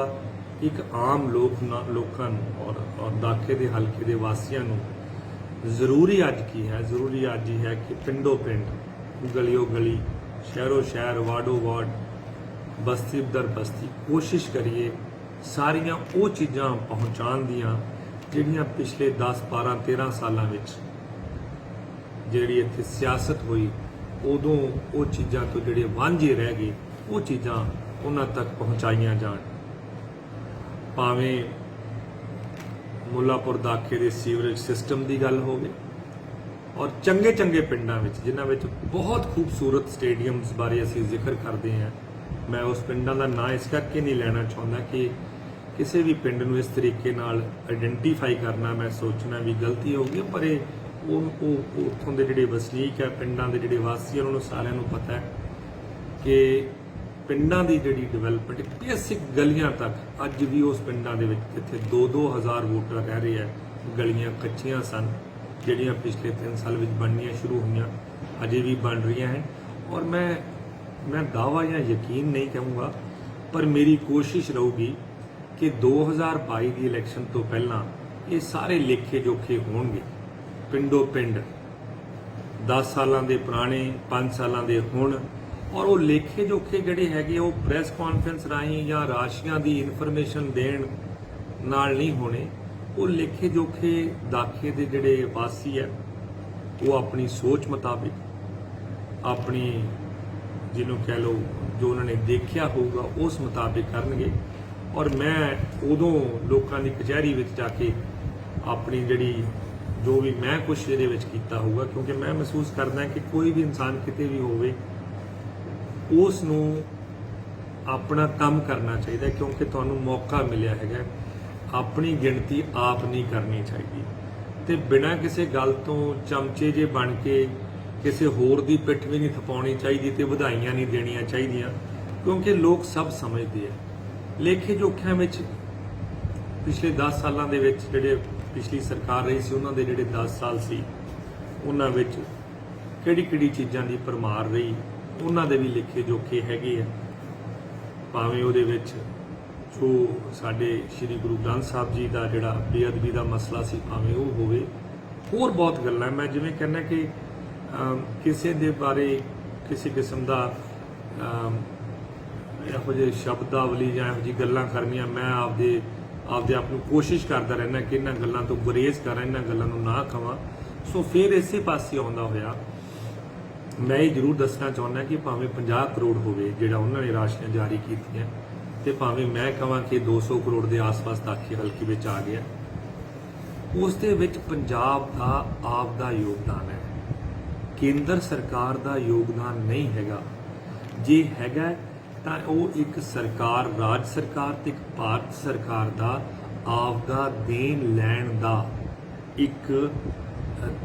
ਇੱਕ ਆਮ ਲੋਕਾਂ ਨੂੰ ਔਰ ਦਾਖੇ ਦੇ ਹਲਕੇ ਦੇ ਵਾਸੀਆਂ ਨੂੰ ਜ਼ਰੂਰੀ ਅੱਜ ਕੀ ਹੈ, ਜ਼ਰੂਰੀ ਅੱਜ ਹੀ ਹੈ ਕਿ ਪਿੰਡੋਂ ਪਿੰਡ, ਗਲੀਓ ਗਲੀ, ਸ਼ਹਿਰੋ ਸ਼ਹਿਰ, ਵਾਰਡੋ ਵਾਰਡ, ਬਸਤੀ ਦਰ ਬਸਤੀ ਕੋਸ਼ਿਸ਼ ਕਰੀਏ ਸਾਰੀਆਂ ਉਹ ਚੀਜ਼ਾਂ ਪਹੁੰਚਾਉਣ ਦੀਆਂ ਜਿਹੜੀਆਂ ਪਿਛਲੇ 10, 12, 13 ਸਾਲਾਂ ਵਿੱਚ ਜਿਹੜੀ ਇੱਥੇ ਸਿਆਸਤ ਹੋਈ ਉਦੋਂ ਉਹ ਚੀਜ਼ਾਂ ਤੋਂ ਜਿਹੜੇ ਵਾਂਝੇ ਰਹਿ ਗਏ ਉਹ ਚੀਜ਼ਾਂ ਉਹਨਾਂ ਤੱਕ ਪਹੁੰਚਾਈਆਂ ਜਾਣ। ਭਾਵੇਂ ਮੁੱਲਾਪੁਰ ਦਾਖੇ ਦੇ ਸੀਵਰੇਜ ਸਿਸਟਮ ਦੀ ਗੱਲ ਹੋਵੇ, ਔਰ ਚੰਗੇ ਚੰਗੇ ਪਿੰਡਾਂ ਵਿੱਚ ਜਿਨ੍ਹਾਂ ਵਿੱਚ ਬਹੁਤ ਖੂਬਸੂਰਤ ਸਟੇਡੀਅਮਸ ਬਾਰੇ ਅਸੀਂ ਜ਼ਿਕਰ ਕਰਦੇ ਹਾਂ। ਮੈਂ ਉਸ ਪਿੰਡਾਂ ਦਾ ਨਾਂ ਇਸ ਕਰਕੇ ਨਹੀਂ ਲੈਣਾ ਚਾਹੁੰਦਾ ਕਿ ਕਿਸੇ ਵੀ ਪਿੰਡ ਨੂੰ ਇਸ ਤਰੀਕੇ ਨਾਲ ਆਇਡੈਂਟੀਫਾਈ ਕਰਨਾ ਮੈਂ ਸੋਚਣਾ ਵੀ ਗਲਤੀ ਹੋਊਗੀ, ਪਰ ਇਹ ਉਹ ਉੱਥੋਂ ਦੇ ਜਿਹੜੇ ਵਸਨੀਕ ਹੈ, ਪਿੰਡਾਂ ਦੇ ਜਿਹੜੇ ਵਾਸੀ, ਉਹਨਾਂ ਨੂੰ ਸਾਰਿਆਂ ਨੂੰ ਪਤਾ ਹੈ ਕਿ ਪਿੰਡਾਂ ਦੀ ਜਿਹੜੀ ਡਿਵੈਲਪਮੈਂਟ ਬੇਸਿਕ ਗਲੀਆਂ ਤੱਕ ਅੱਜ ਵੀ ਉਸ ਪਿੰਡਾਂ ਦੇ ਵਿੱਚ ਜਿੱਥੇ 2-2 ਹਜ਼ਾਰ ਵੋਟਰ ਰਹਿ ਰਹੇ ਹੈ, ਗਲੀਆਂ ਕੱਚੀਆਂ ਸਨ ਜਿਹੜੀਆਂ ਪਿਛਲੇ 3 ਸਾਲ ਵਿੱਚ ਬਣਨੀਆਂ ਸ਼ੁਰੂ ਹੋਈਆਂ, ਅਜੇ ਵੀ ਬਣ ਰਹੀਆਂ ਹਨ। ਔਰ ਮੈਂ ਦਾਅਵਾ ਜਾਂ ਯਕੀਨ ਨਹੀਂ ਕਹੂੰਗਾ, ਪਰ ਮੇਰੀ ਕੋਸ਼ਿਸ਼ ਰਹੂਗੀ ਕਿ 2022 ਦੀ ਇਲੈਕਸ਼ਨ ਤੋਂ ਪਹਿਲਾਂ ਇਹ ਸਾਰੇ ਲੇਖੇ ਜੋਖੇ ਹੋਣਗੇ, ਪਿੰਡੋ ਪਿੰਡ, 10 ਸਾਲਾਂ ਦੇ ਪੁਰਾਣੇ, 5 ਸਾਲਾਂ ਦੇ ਹੁਣ। ਔਰ ਉਹ ਲੇਖੇ ਜੋਖੇ ਜਿਹੜੇ ਹੈਗੇ ਉਹ ਪ੍ਰੈਸ ਕਾਨਫਰੰਸ ਰਾਹੀਂ ਜਾਂ ਰਾਸ਼ੀਆਂ ਦੀ ਇਨਫੋਰਮੇਸ਼ਨ ਦੇਣ ਨਾਲ ਨਹੀਂ ਹੋਣੇ। ਉਹ ਲੇਖੇ ਜੋਖੇ ਦਾਖੇ ਦੇ ਜਿਹੜੇ ਵਾਸੀ ਹੈ ਉਹ ਆਪਣੀ ਸੋਚ ਮੁਤਾਬਿਕ, ਆਪਣੀ ਜਿਹਨੂੰ ਕਹਿ ਲਓ ਜੋ ਉਹਨਾਂ ਨੇ ਦੇਖਿਆ ਹੋਊਗਾ ਉਸ ਮੁਤਾਬਿਕ ਕਰਨਗੇ। ਔਰ ਮੈਂ ਉਦੋਂ ਲੋਕਾਂ ਦੀ ਕਚਹਿਰੀ ਵਿੱਚ ਜਾ ਕੇ ਆਪਣੀ ਜਿਹੜੀ ਜੋ ਵੀ ਮੈਂ ਕੁਛ ਇਹਦੇ ਵਿੱਚ ਕੀਤਾ ਹੋਊਗਾ, ਕਿਉਂਕਿ ਮੈਂ ਮਹਿਸੂਸ ਕਰਦਾ ਕਿ ਕੋਈ ਵੀ ਇਨਸਾਨ ਕਿਤੇ ਵੀ ਹੋਵੇ ਉਸ ਨੂੰ ਆਪਣਾ ਕੰਮ ਕਰਨਾ ਚਾਹੀਦਾ, ਕਿਉਂਕਿ ਤੁਹਾਨੂੰ ਮੌਕਾ ਮਿਲਿਆ ਹੈਗਾ। ਆਪਣੀ ਗਿਣਤੀ ਆਪ ਨਹੀਂ ਕਰਨੀ ਚਾਹੀਦੀ ਤੇ ਬਿਨਾਂ ਕਿਸੇ ਗੱਲ ਤੋਂ ਚਮਚੇ ਜੇ ਬਣ ਕੇ ਕਿਸੇ ਹੋਰ ਦੀ ਪਿੱਠ ਵੀ ਨਹੀਂ ਥਪਾਉਣੀ ਚਾਹੀਦੀ ਤੇ ਵਧਾਈਆਂ ਨਹੀਂ ਦੇਣੀਆਂ ਚਾਹੀਦੀਆਂ, ਕਿਉਂਕਿ ਲੋਕ ਸਭ ਸਮਝਦੇ ਆ। ਲੇਖੇ ਜੋਖਿਆਂ ਵਿੱਚ ਪਿਛਲੇ 10 ਸਾਲਾਂ ਦੇ ਵਿੱਚ ਜਿਹੜੇ ਪਿਛਲੀ ਸਰਕਾਰ ਰਹੀ ਸੀ ਉਹਨਾਂ ਦੇ ਜਿਹੜੇ 10 ਸਾਲ ਸੀ ਉਹਨਾਂ ਵਿੱਚ ਕਿਹੜੀ ਚੀਜ਼ਾਂ ਦੀ ਭਰਮਾਰ ਰਹੀ, ਉਹਨਾਂ ਦੇ ਵੀ ਲੇਖੇ ਜੋਖੇ ਹੈਗੇ ਆ। ਭਾਵੇਂ ਉਹਦੇ ਵਿੱਚ ਜੋ ਸਾਡੇ ਸ੍ਰੀ ਗੁਰੂ ਗ੍ਰੰਥ ਸਾਹਿਬ ਜੀ ਦਾ ਜਿਹੜਾ ਬੇਅਦਬੀ ਦਾ ਮਸਲਾ ਸੀ, ਭਾਵੇਂ ਉਹ ਹੋਵੇ, ਹੋਰ ਬਹੁਤ ਗੱਲਾਂ। ਮੈਂ ਜਿਵੇਂ ਕਹਿੰਦਾ ਕਿ ਕਿਸੇ ਦੇ ਬਾਰੇ ਕਿਸੇ ਕਿਸਮ ਦਾ ਇਹੋ ਜਿਹੇ ਸ਼ਬਦਾਵਲੀ ਜਾਂ ਇਹੋ ਜਿਹੀ ਗੱਲਾਂ ਕਰਨੀਆਂ, ਮੈਂ ਆਪਦੇ ਆਪ ਨੂੰ ਕੋਸ਼ਿਸ਼ ਕਰਦਾ ਰਹਿਣਾ ਕਿ ਇਹਨਾਂ ਗੱਲਾਂ ਤੋਂ ਗੁਰੇਜ਼ ਕਰਾਂ, ਇਹਨਾਂ ਗੱਲਾਂ ਨੂੰ ਨਾ ਕਵਾਂ। ਸੋ ਫਿਰ ਇਸੇ ਪਾਸੇ ਆਉਂਦਾ ਹੋਇਆ ਮੈਂ ਇਹ ਜ਼ਰੂਰ ਦੱਸਣਾ ਚਾਹੁੰਦਾ ਕਿ ਭਾਵੇਂ 50 ਕਰੋੜ ਹੋਵੇ ਜਿਹੜਾ ਉਹਨਾਂ ਨੇ ਰਾਸ਼ੀਆਂ ਜਾਰੀ ਕੀਤੀਆਂ, ਤੇ ਭਾਵੇਂ ਮੈਂ ਕਹਾਂ ਕਿ 200 ਕਰੋੜ ਦੇ ਆਸ-ਪਾਸ ਦਾਖੇ ਹਲਕੇ ਵਿੱਚ ਆ ਗਿਆ, ਉਸ ਦੇ ਵਿੱਚ ਪੰਜਾਬ ਦਾ ਆਪ ਦਾ ਯੋਗਦਾਨ ਹੈ, ਕੇਂਦਰ ਸਰਕਾਰ ਦਾ ਯੋਗਦਾਨ ਨਹੀਂ ਹੈਗਾ। ਜੇ ਹੈਗਾ ਤਾਂ ਉਹ ਇੱਕ ਸਰਕਾਰ, ਰਾਜ ਸਰਕਾਰ ਤੇ ਇੱਕ ਭਾਰਤ ਸਰਕਾਰ ਦਾ ਆਪ ਦਾ ਦੇਣ ਲੈਣ ਦਾ ਇੱਕ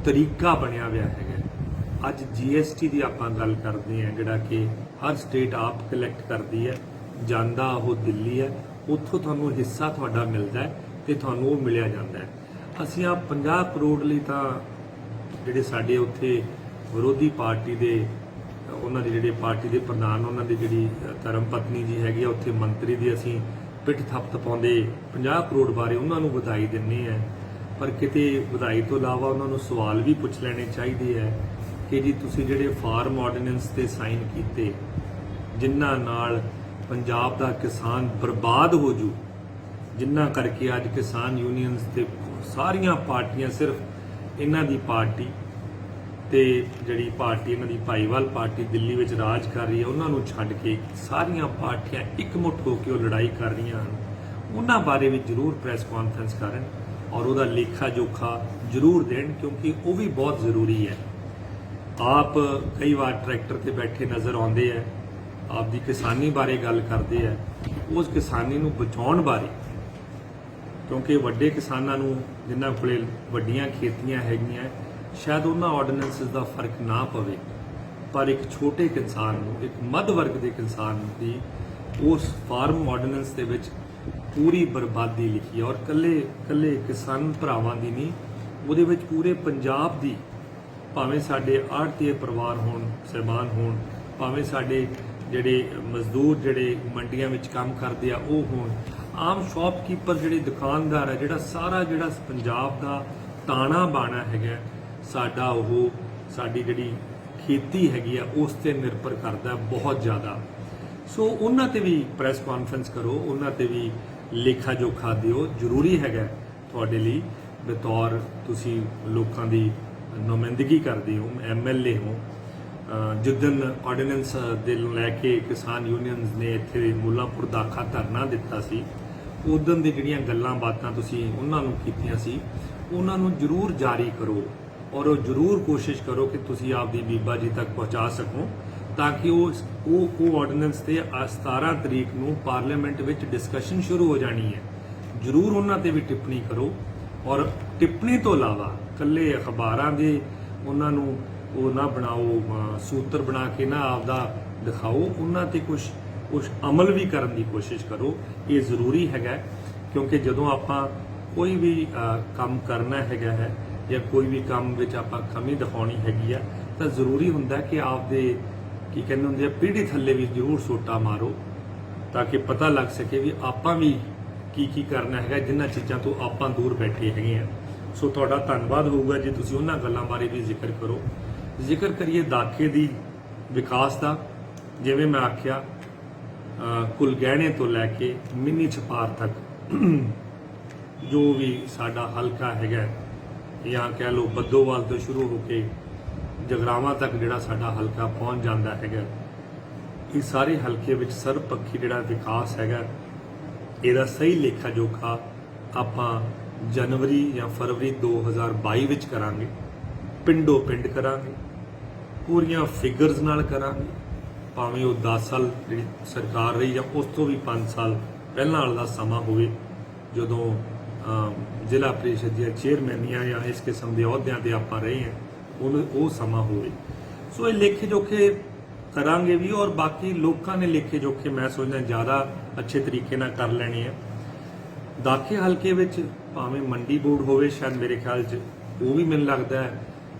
ਤਰੀਕਾ ਬਣਿਆ ਹੋਇਆ ਹੈਗਾ। ਅੱਜ GST ਦੀ ਆਪਾਂ ਗੱਲ ਕਰਦੇ ਹਾਂ, ਜਿਹੜਾ ਕਿ ਹਰ ਸਟੇਟ ਆਪ ਕਲੈਕਟ ਕਰਦੀ ਹੈ, ਜਾਂਦਾ ਉਹ ਦਿੱਲੀ ਹੈ, ਉੱਥੋਂ ਤੁਹਾਨੂੰ ਹਿੱਸਾ ਤੁਹਾਡਾ ਮਿਲਦਾ ਹੈ ਤੇ ਤੁਹਾਨੂੰ ਉਹ ਮਿਲਿਆ ਜਾਂਦਾ ਹੈ। ਅਸੀਂ ਆ 50 ਕਰੋੜ ਲਈ ਤਾਂ ਜਿਹੜੇ ਸਾਡੇ ਉੱਥੇ ਵਿਰੋਧੀ ਪਾਰਟੀ ਦੇ ਉਹਨਾਂ ਦੇ ਜਿਹੜੇ ਪਾਰਟੀ ਦੇ ਪ੍ਰਧਾਨ, ਉਹਨਾਂ ਦੀ ਜਿਹੜੀ ਧਰਮ ਪਤਨੀ ਜੀ ਹੈਗੀ ਆ ਉੱਥੇ ਮੰਤਰੀ ਦੀ, ਅਸੀਂ ਪਿੱਠ ਥਪਥਪਾਉਂਦੇ 50 ਕਰੋੜ ਬਾਰੇ ਉਹਨਾਂ ਨੂੰ ਵਧਾਈ ਦਿੰਦੇ ਆ। ਪਰ ਕਿਤੇ ਵਧਾਈ ਤੋਂ ਇਲਾਵਾ ਉਹਨਾਂ ਨੂੰ ਸਵਾਲ ਵੀ ਪੁੱਛ ਲੈਣੇ ਚਾਹੀਦੇ ਹੈ ਕਿ ਜੀ ਤੁਸੀਂ ਜਿਹੜੇ ਫਾਰਮ ਆਰਡੀਨੈਂਸ ਤੇ ਸਾਈਨ ਕੀਤੇ, ਜਿਨ੍ਹਾਂ ਨਾਲ ਪੰਜਾਬ ਦਾ ਕਿਸਾਨ ਬਰਬਾਦ ਹੋ ਜੂ, ਜਿਨ੍ਹਾਂ ਕਰਕੇ ਅੱਜ ਕਿਸਾਨ ਯੂਨੀਅਨਸ ਤੇ ਸਾਰੀਆਂ ਪਾਰਟੀਆਂ, ਸਿਰਫ ਇਹਨਾਂ ਦੀ ਪਾਰਟੀ ਤੇ ਜਿਹੜੀ ਪਾਰਟੀ ਇਹਨਾਂ ਦੀ ਭਾਈਵਾਲ ਪਾਰਟੀ ਦਿੱਲੀ ਵਿੱਚ ਰਾਜ ਕਰ ਰਹੀ ਹੈ, ਉਹਨਾਂ ਨੂੰ ਛੱਡ ਕੇ ਸਾਰੀਆਂ ਪਾਰਟੀਆਂ ਇਕਮੁੱਠ ਹੋ ਕੇ ਉਹ ਲੜਾਈ ਕਰ ਰਹੀਆਂ ਹਨ, ਉਹਨਾਂ ਬਾਰੇ ਵੀ ਜ਼ਰੂਰ ਪ੍ਰੈਸ ਕਾਨਫਰੰਸ ਕਰਨ ਔਰ ਉਹਦਾ ਲੇਖਾ ਜੋਖਾ ਜ਼ਰੂਰ ਦੇਣ, ਕਿਉਂਕਿ ਉਹ ਵੀ ਬਹੁਤ ਜ਼ਰੂਰੀ ਹੈ। ਆਪ ਕਈ ਵਾਰ ਟਰੈਕਟਰ ਤੇ ਬੈਠੇ ਨਜ਼ਰ ਆਉਂਦੇ ਹੈ, ਆਪਦੀ ਕਿਸਾਨੀ ਬਾਰੇ ਗੱਲ ਕਰਦੇ ਹੈ, ਉਸ ਕਿਸਾਨੀ ਨੂੰ ਬਚਾਉਣ ਬਾਰੇ, ਕਿਉਂਕਿ ਵੱਡੇ ਕਿਸਾਨਾਂ ਨੂੰ ਜਿਨ੍ਹਾਂ ਕੋਲੇ ਵੱਡੀਆਂ ਖੇਤੀਆਂ ਹੈਗੀਆਂ ਸ਼ਾਇਦ ਉਹਨਾਂ ਆਰਡੀਨੈਂਸਸ ਦਾ ਫਰਕ ਨਾ ਪਵੇ, ਪਰ ਇੱਕ ਛੋਟੇ ਕਿਸਾਨ ਨੂੰ, ਇੱਕ ਮੱਧ ਵਰਗ ਦੇ ਕਿਸਾਨ ਦੀ ਉਸ ਫਾਰਮ ਆਰਡੀਨੈਂਸ ਦੇ ਵਿੱਚ ਪੂਰੀ ਬਰਬਾਦੀ ਲਿਖੀ ਹੈ। ਔਰ ਕੱਲੇ ਕਿਸਾਨ ਭਰਾਵਾਂ ਦੀ ਨਹੀਂ, ਉਹਦੇ ਵਿੱਚ ਪੂਰੇ ਪੰਜਾਬ ਦੀ, ਭਾਵੇਂ ਸਾਡੇ ਆੜ੍ਹਤੀਏ ਪਰਿਵਾਰ ਹੋਣ, ਸਹਿਬਾਨ ਹੋਣ, ਭਾਵੇਂ ਸਾਡੇ ਜਿਹੜੇ ਮਜ਼ਦੂਰ ਜਿਹੜੇ ਮੰਡੀਆਂ ਵਿੱਚ ਕੰਮ ਕਰਦੇ ਆ ਉਹ ਹੋਣ, ਆਮ ਸ਼ਾਪਕੀਪਰ ਜਿਹੜੇ ਦੁਕਾਨਦਾਰ ਹੈ, ਜਿਹੜਾ ਸਾਰਾ ਜਿਹੜਾ ਪੰਜਾਬ ਦਾ ਤਾਣਾ ਬਾਣਾ ਹੈਗਾ ਸਾਡਾ, ਉਹ ਸਾਡੀ ਜਿਹੜੀ ਖੇਤੀ ਹੈਗੀ ਆ ਉਸ ਤੇ ਨਿਰਭਰ ਕਰਦਾ ਬਹੁਤ ਜ਼ਿਆਦਾ। ਸੋ ਉਹਨਾਂ ਤੇ ਵੀ ਪ੍ਰੈਸ ਕਾਨਫਰੰਸ ਕਰੋ, ਉਹਨਾਂ ਤੇ ਵੀ ਲੇਖਾ ਜੋਖਾ ਦਿਓ, ਜ਼ਰੂਰੀ ਹੈਗਾ ਤੁਹਾਡੇ ਲਈ, ਬਤੌਰ ਤੁਸੀਂ ਲੋਕਾਂ ਦੀ ਨੁਮਾਇੰਦਗੀ ਕਰਦੇ ਹੋ, MLA ਹੋ। ਜਿੱਦਣ ਆਰਡੀਨੈਂਸ ਦੇ ਲੈ ਕੇ ਕਿਸਾਨ ਯੂਨੀਅਨਸ ਨੇ ਇੱਥੇ ਮੁੱਲਾਂਪੁਰ ਦਾਖਾ ਧਰਨਾ ਦਿੱਤਾ ਸੀ, ਉਦੋਂ ਦੀ ਜਿਹੜੀਆਂ ਗੱਲਾਂ ਬਾਤਾਂ ਤੁਸੀਂ ਉਹਨਾਂ ਨੂੰ ਕੀਤੀਆਂ ਸੀ, ਉਹਨਾਂ ਨੂੰ ਜ਼ਰੂਰ ਜਾਰੀ ਕਰੋ ਔਰ ਉਹ ਜ਼ਰੂਰ ਕੋਸ਼ਿਸ਼ ਕਰੋ ਕਿ ਤੁਸੀਂ ਆਪਦੀ ਬੀਬਾ ਜੀ ਤੱਕ ਪਹੁੰਚਾ ਸਕੋ ਤਾਂ ਕਿ ਉਹ ਆਰਡੀਨੈਂਸ ਤੇ 17 ਤਰੀਕ ਨੂੰ ਪਾਰਲੀਮੈਂਟ ਵਿੱਚ ਡਿਸਕਸ਼ਨ ਸ਼ੁਰੂ ਹੋ ਜਾਣੀ ਹੈ। ਜ਼ਰੂਰ ਉਹਨਾਂ ਤੇ ਵੀ ਟਿੱਪਣੀ ਕਰੋ ਔਰ ਟਿੱਪਣੀ ਤੋਂ ਇਲਾਵਾ ਇਕੱਲੇ ਅਖਬਾਰਾਂ ਦੇ ਉਹਨਾਂ ਨੂੰ ਉਹ ਨਾ ਬਣਾਓ, ਸੂਤਰ ਬਣਾ ਕੇ ਨਾ ਆਪਦਾ ਦਿਖਾਓ, ਉਹਨਾਂ ਤੇ ਕੁਝ ਅਮਲ ਵੀ ਕਰਨ ਦੀ ਕੋਸ਼ਿਸ਼ ਕਰੋ। ਇਹ ਜ਼ਰੂਰੀ ਹੈਗਾ ਕਿਉਂਕਿ ਜਦੋਂ ਆਪਾਂ ਕੋਈ ਵੀ ਕੰਮ ਕਰਨਾ ਹੈਗਾ ਹੈ ਜਾਂ ਕੋਈ ਵੀ ਕੰਮ ਵਿੱਚ ਆਪਾਂ ਕਮੀ ਦਿਖਾਉਣੀ ਹੈਗੀ ਆ ਤਾਂ ਜ਼ਰੂਰੀ ਹੁੰਦਾ ਕਿ ਆਪਦੇ ਕੀ ਕਹਿੰਦੇ ਹੁੰਦੇ ਆ ਪੀੜ੍ਹੀ ਥੱਲੇ ਵੀ ਜ਼ਰੂਰ ਸੋਟਾ ਮਾਰੋ ਤਾਂ ਕਿ ਪਤਾ ਲੱਗ ਸਕੇ ਵੀ ਆਪਾਂ ਵੀ ਕੀ ਕਰਨਾ ਹੈਗਾ ਜਿਨ੍ਹਾਂ ਚੀਜ਼ਾਂ ਤੋਂ ਆਪਾਂ ਦੂਰ ਬੈਠੇ ਹੈਗੇ ਆ। ਸੋ ਤੁਹਾਡਾ ਧੰਨਵਾਦ ਹੋਊਗਾ ਜੇ ਤੁਸੀਂ ਉਹਨਾਂ ਗੱਲਾਂ ਬਾਰੇ ਵੀ ਜ਼ਿਕਰ ਕਰੋ। ਜ਼ਿਕਰ ਕਰੀਏ ਦਾਖੇ ਦੀ ਵਿਕਾਸ ਦਾ, ਜਿਵੇਂ ਮੈਂ ਆਖਿਆ ਕੁਲਗਹਿਣੇ ਤੋਂ ਲੈ ਕੇ ਮਿੰਨੀ ਛਪਾਰ ਤੱਕ ਜੋ ਵੀ ਸਾਡਾ ਹਲਕਾ ਹੈਗਾ ਜਾਂ ਕਹਿ ਲਓ ਬੱਦੋਵਾਲ ਤੋਂ ਸ਼ੁਰੂ ਹੋ ਕੇ ਜਗਰਾਵਾਂ ਤੱਕ ਜਿਹੜਾ ਸਾਡਾ ਹਲਕਾ ਪਹੁੰਚ ਜਾਂਦਾ ਹੈਗਾ, ਇਹ ਸਾਰੇ ਹਲਕੇ ਵਿੱਚ ਸਰਬਪੱਖੀ ਜਿਹੜਾ ਵਿਕਾਸ ਹੈਗਾ ਇਹਦਾ ਸਹੀ ਲੇਖਾ ਜੋਖਾ ਆਪਾਂ ਜਨਵਰੀ ਜਾਂ ਫਰਵਰੀ 2022 ਵਿੱਚ ਕਰਾਂਗੇ। ਪਿੰਡੋਂ ਪਿੰਡ ਕਰਾਂਗੇ, ਪੂਰੀਆਂ ਫਿਗਰਸ ਨਾਲ ਕਰਾਂਗੇ, ਭਾਵੇਂ ਉਹ 10 ਸਾਲ ਜਿਹੜੀ ਸਰਕਾਰ ਰਹੀ ਜਾਂ ਉਸ ਤੋਂ ਵੀ 5 ਸਾਲ ਪਹਿਲਾਂ ਵਾਲਾ ਦਾ ਸਮਾਂ ਹੋਵੇ ਜਦੋਂ ਜ਼ਿਲ੍ਹਾ ਪ੍ਰੀਸ਼ਦ ਦੀਆਂ ਚੇਅਰਮੈਨੀਆਂ ਜਾਂ ਇਸ ਕਿਸਮ ਦੇ ਅਹੁਦਿਆਂ ਤੇ ਆਪਾਂ ਰਹੇ ਹਾਂ, ਉਹ ਸਮਾਂ ਹੋਵੇ। ਸੋ ਇਹ ਲੇਖੇ ਜੋਖੇ ਕਰਾਂਗੇ ਵੀ ਔਰ ਬਾਕੀ ਲੋਕਾਂ ਨੇ ਲੇਖੇ ਜੋਖੇ ਮੈਂ ਸੋਚਦਾ ਜ਼ਿਆਦਾ ਅੱਛੇ ਤਰੀਕੇ ਨਾਲ ਕਰ ਲੈਣੇ ਆ। ਦਾਖੇ ਹਲਕੇ ਵਿੱਚ ਭਾਵੇਂ ਮੰਡੀ ਬੋਰਡ ਹੋਵੇ, ਸ਼ਾਇਦ ਮੇਰੇ ਖਿਆਲ 'ਚ ਉਹ ਵੀ ਮੈਨੂੰ ਲੱਗਦਾ ਹੈ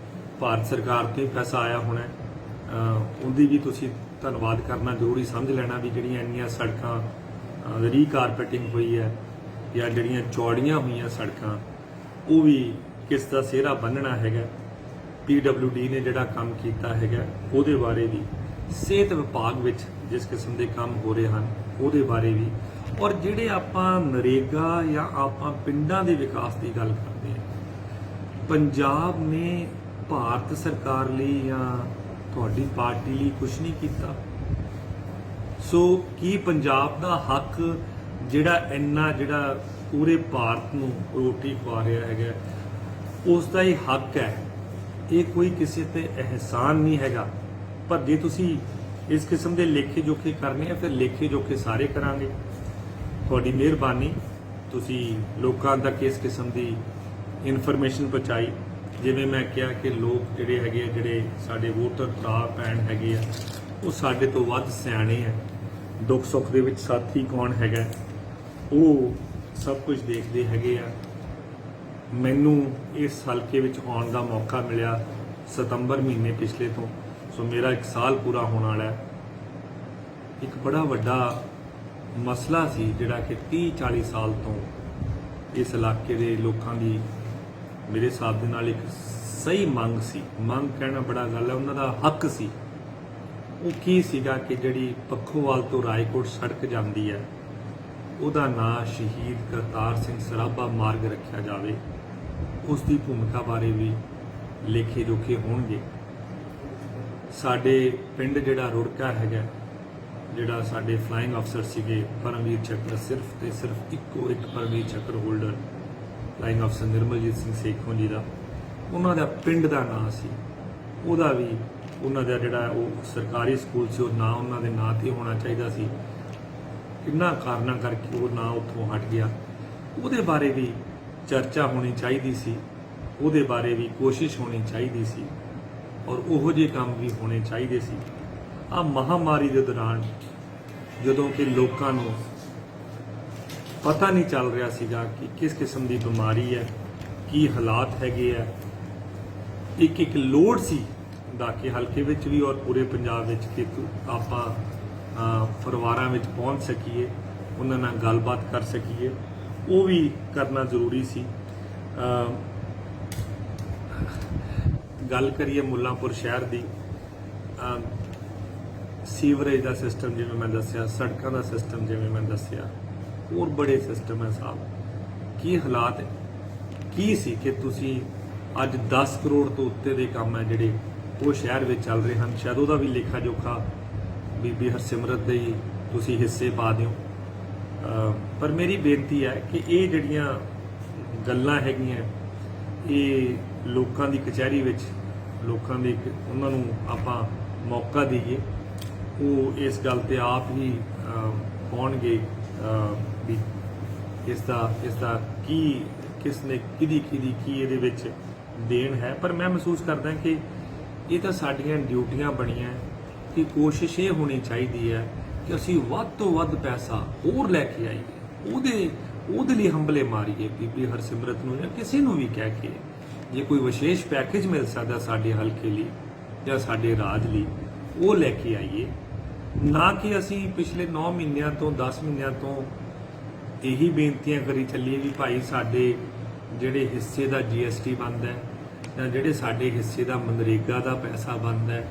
ਭਾਰਤ ਸਰਕਾਰ ਤੋਂ ਹੀ ਪੈਸਾ ਆਇਆ ਹੋਣਾ, ਉਹਦੀ ਵੀ ਤੁਸੀਂ ਧੰਨਵਾਦ ਕਰਨਾ ਜ਼ਰੂਰੀ ਸਮਝ ਲੈਣਾ ਵੀ ਜਿਹੜੀਆਂ ਇੰਨੀਆਂ ਸੜਕਾਂ ਰੀਕਾਰਪੇਟਿੰਗ ਹੋਈ ਹੈ ਜਾਂ ਜਿਹੜੀਆਂ ਚੌੜੀਆਂ ਹੋਈਆਂ ਸੜਕਾਂ ਉਹ ਵੀ ਕਿਸ ਦਾ ਸਿਹਰਾ ਬੰਨਣਾ ਹੈਗਾ। PWD ਨੇ ਜਿਹੜਾ ਕੰਮ ਕੀਤਾ ਹੈਗਾ ਉਹਦੇ ਬਾਰੇ ਵੀ, ਸਿਹਤ ਵਿਭਾਗ ਵਿੱਚ ਜਿਸ ਕਿਸਮ ਦੇ ਕੰਮ ਹੋ ਰਹੇ ਹਨ ਉਹਦੇ ਬਾਰੇ ਵੀ, ਔਰ ਜਿਹੜੇ ਆਪਾਂ ਨਰੇਗਾ ਜਾਂ ਆਪਾਂ ਪਿੰਡਾਂ ਦੇ ਵਿਕਾਸ ਦੀ ਗੱਲ ਕਰਦੇ ਹਾਂ, ਪੰਜਾਬ ਨੇ ਭਾਰਤ ਸਰਕਾਰ ਲਈ ਜਾਂ ਤੁਹਾਡੀ ਪਾਰਟੀ ਲਈ ਕੁਝ ਨਹੀਂ ਕੀਤਾ। ਸੋ ਕੀ ਪੰਜਾਬ ਦਾ ਹੱਕ ਜਿਹੜਾ ਇੰਨਾ ਜਿਹੜਾ ਪੂਰੇ ਭਾਰਤ ਨੂੰ ਰੋਟੀ ਖਵਾ ਰਿਹਾ ਹੈਗਾ ਉਸ ਦਾ ਹੀ ਹੱਕ ਹੈ, ਇਹ ਕੋਈ ਕਿਸੇ ਤੇ ਅਹਿਸਾਨ ਨਹੀਂ ਹੈਗਾ। ਪਰ ਜੇ ਤੁਸੀਂ ਇਸ ਕਿਸਮ ਦੇ ਲੇਖੇ ਜੋਖੇ ਕਰਨੇ ਆ ਫਿਰ ਲੇਖੇ ਜੋਖੇ ਸਾਰੇ ਕਰਾਂਗੇ। ਤੁਹਾਡੀ ਮਿਹਰਬਾਨੀ, ਤੁਸੀਂ ਲੋਕਾਂ ਤੱਕ ਇਸ ਕਿਸਮ ਦੀ ਇਨਫੋਰਮੇਸ਼ਨ ਪਹੁੰਚਾਈ। ਜਿਵੇਂ ਮੈਂ ਕਿਹਾ ਕਿ ਲੋਕ ਜਿਹੜੇ ਹੈਗੇ ਜਿਹੜੇ ਸਾਡੇ ਵੋਟਰ ਭਰਾ ਭੈਣ ਹੈਗੇ ਆ ਉਹ ਸਾਡੇ ਤੋਂ ਵੱਧ ਸਿਆਣੇ ਆ, ਦੁੱਖ ਸੁੱਖ ਦੇ ਵਿੱਚ ਸਾਥੀ ਕੌਣ ਹੈਗਾ ਉਹ ਸਭ ਕੁਝ ਦੇਖਦੇ ਹੈਗੇ ਆ। ਮੈਨੂੰ ਇਸ ਹਲਕੇ ਵਿੱਚ ਆਉਣ ਦਾ ਮੌਕਾ ਮਿਲਿਆ ਸਤੰਬਰ ਮਹੀਨੇ ਪਿਛਲੇ ਤੋਂ, ਸੋ ਮੇਰਾ 1 ਸਾਲ ਪੂਰਾ ਹੋਣ ਵਾਲਾ ਹੈ। ਇੱਕ ਬੜਾ ਵੱਡਾ ਮਸਲਾ ਸੀ ਜਿਹੜਾ ਕਿ 30-40 ਸਾਲ ਤੋਂ ਇਸ ਇਲਾਕੇ ਦੇ ਲੋਕਾਂ ਦੀ ਮੇਰੇ ਹਿਸਾਬ ਦੇ ਨਾਲ ਇੱਕ ਸਹੀ ਮੰਗ ਸੀ, ਮੰਗ ਕਹਿਣਾ ਬੜਾ ਗੱਲ ਹੈ, ਉਹਨਾਂ ਦਾ ਹੱਕ ਸੀ। ਉਹ ਕੀ ਸੀਗਾ ਕਿ ਜਿਹੜੀ ਪੱਖੋਵਾਲ ਤੋਂ ਰਾਏਕੋਟ ਸੜਕ ਜਾਂਦੀ ਹੈ ਉਹਦਾ ਨਾਂ ਸ਼ਹੀਦ ਕਰਤਾਰ ਸਿੰਘ ਸਰਾਭਾ ਮਾਰਗ ਰੱਖਿਆ ਜਾਵੇ। ਉਸ ਦੀ ਭੂਮਿਕਾ ਬਾਰੇ ਵੀ ਲੇਖੇ ਜੋਖੇ ਹੋਣਗੇ। ਸਾਡੇ ਪਿੰਡ ਜਿਹੜਾ ਰੁੜਕਾ ਹੈਗਾ, ਜਿਹੜਾ ਸਾਡੇ ਫਲਾਈਂਗ ਅਫਸਰ ਸੀਗੇ ਪਰਮਵੀਰ ਚੱਕਰ, ਸਿਰਫ ਤੇ ਸਿਰਫ ਇੱਕੋ ਇੱਕ ਪਰਮਵੀਰ ਚੱਕਰ ਹੋਲਡਰ ਫਲਾਈਂਗ ਅਫਸਰ ਨਿਰਮਲਜੀਤ ਸਿੰਘ ਸੇਖੋਂ ਜੀ ਦਾ, ਉਹਨਾਂ ਦਾ ਪਿੰਡ ਦਾ ਨਾਂ ਸੀ, ਉਹਦਾ ਵੀ ਉਹਨਾਂ ਦਾ ਜਿਹੜਾ ਉਹ ਸਰਕਾਰੀ ਸਕੂਲ ਸੀ ਉਹ ਨਾਂ ਉਹਨਾਂ ਦੇ ਨਾਂ ਤੇ ਹੋਣਾ ਚਾਹੀਦਾ ਸੀ। ਕਿੰਨਾ ਕਾਰਨਾਂ ਕਰਕੇ ਉਹ ਨਾਂ ਉੱਥੋਂ ਹਟ ਗਿਆ, ਉਹਦੇ ਬਾਰੇ ਵੀ ਚਰਚਾ ਹੋਣੀ ਚਾਹੀਦੀ ਸੀ, ਉਹਦੇ ਬਾਰੇ ਵੀ ਕੋਸ਼ਿਸ਼ ਹੋਣੀ ਚਾਹੀਦੀ ਸੀ ਔਰ ਉਹੋ ਜਿਹੇ ਕੰਮ ਵੀ ਹੋਣੇ ਚਾਹੀਦੇ ਸੀ। ਆ ਮਹਾਮਾਰੀ ਦੇ ਦੌਰਾਨ ਜਦੋਂ ਕਿ ਲੋਕਾਂ ਨੂੰ ਪਤਾ ਨਹੀਂ ਚੱਲ ਰਿਹਾ ਸੀਗਾ ਕਿ ਕਿਸ ਕਿਸਮ ਦੀ ਬਿਮਾਰੀ ਹੈ, ਕੀ ਹਾਲਾਤ ਹੈਗੇ ਆ, ਇੱਕ ਲੋੜ ਸੀ ਦਾਖੇ ਹਲਕੇ ਵਿੱਚ ਵੀ ਔਰ ਪੂਰੇ ਪੰਜਾਬ ਵਿੱਚ ਕਿ ਆਪਾਂ ਪਰਿਵਾਰਾਂ ਵਿੱਚ ਪਹੁੰਚ ਸਕੀਏ, ਉਹਨਾਂ ਨਾਲ ਗੱਲਬਾਤ ਕਰ ਸਕੀਏ, ਉਹ ਵੀ ਕਰਨਾ ਜ਼ਰੂਰੀ ਸੀ। ਗੱਲ ਕਰੀਏ ਮੁੱਲਾਂਪੁਰ ਸ਼ਹਿਰ ਦੀ, ਸੀਵਰੇਜ ਦਾ ਸਿਸਟਮ ਜਿਵੇਂ ਮੈਂ ਦੱਸਿਆ, ਸੜਕਾਂ ਦਾ ਸਿਸਟਮ ਜਿਵੇਂ ਮੈਂ ਦੱਸਿਆ, ਹੋਰ ਬੜੇ ਸਿਸਟਮ ਹੈ ਸਾਹਿਬ। ਕੀ ਹਾਲਾਤ ਕੀ ਸੀ ਕਿ ਤੁਸੀਂ ਅੱਜ 10 ਕਰੋੜ ਤੋਂ ਉੱਤੇ ਦੇ ਕੰਮ ਹੈ ਜਿਹੜੇ ਉਹ ਸ਼ਹਿਰ ਵਿੱਚ ਚੱਲ ਰਹੇ ਹਨ। ਸ਼ਾਇਦ ਉਹਦਾ ਵੀ ਲੇਖਾ ਜੋਖਾ ਬੀਬੀ ਹਰਸਿਮਰਤ ਦੇ ਹੀ ਤੁਸੀਂ ਹਿੱਸੇ ਪਾ ਦਿਓ। ਪਰ ਮੇਰੀ ਬੇਨਤੀ ਹੈ ਕਿ ਇਹ ਜਿਹੜੀਆਂ ਗੱਲਾਂ ਹੈਗੀਆਂ ਇਹ ਲੋਕਾਂ ਦੀ ਕਚਹਿਰੀ ਵਿੱਚ ਲੋਕਾਂ ਦੇ ਉਹਨਾਂ ਨੂੰ ਆਪਾਂ ਮੌਕਾ ਦਈਏ, ਉਹ ਇਸ ਗੱਲ ਤੇ ਆਪ ਹੀ ਪਾਉਣਗੇ ਵੀ ਇਸ ਦਾ ਕੀ ਕਿਸ ਨੇ ਕਿਹਦੀ ਕੀ ਇਹਦੇ ਵਿੱਚ ਦੇਣ ਹੈ। ਪਰ ਮੈਂ ਮਹਿਸੂਸ ਕਰਦਾ ਕਿ ਇਹ ਤਾਂ ਸਾਡੀਆਂ ਡਿਊਟੀਆਂ ਬਣੀਆਂ ਕਿ ਕੋਸ਼ਿਸ਼ ਇਹ ਹੋਣੀ ਚਾਹੀਦੀ ਹੈ ਕਿ ਅਸੀਂ ਵੱਧ ਤੋਂ ਵੱਧ ਪੈਸਾ ਹੋਰ ਲੈ ਕੇ ਆਈਏ, ਉਹਦੇ ਲਈ ਹੰਬਲੇ ਮਾਰੀਏ ਬੀਬੀ ਹਰਸਿਮਰਤ ਨੂੰ ਜਾਂ ਕਿਸੇ ਨੂੰ ਵੀ ਕਹਿ ਕੇ ਜੇ ਕੋਈ ਵਿਸ਼ੇਸ਼ ਪੈਕੇਜ ਮਿਲ ਸਕਦਾ ਸਾਡੇ ਹਲਕੇ ਲਈ ਜਾਂ ਸਾਡੇ ਰਾਜ ਲਈ ਉਹ ਲੈ ਕੇ ਆਈਏ, ਨਾ ਕਿ ਅਸੀਂ ਪਿਛਲੇ 9 ਮਹੀਨਿਆਂ ਤੋਂ 10 ਮਹੀਨਿਆਂ ਤੋਂ ਇਹੀ ਬੇਨਤੀਆਂ ਕਰੀ ਚੱਲੀਏ ਵੀ ਭਾਈ ਸਾਡੇ ਜਿਹੜੇ ਹਿੱਸੇ ਦਾ GST ਬਣਦਾ ਹੈ ਜਾਂ ਜਿਹੜੇ ਸਾਡੇ ਹਿੱਸੇ ਦਾ ਮਨਰੇਗਾ ਦਾ ਪੈਸਾ ਬਣਦਾ ਹੈ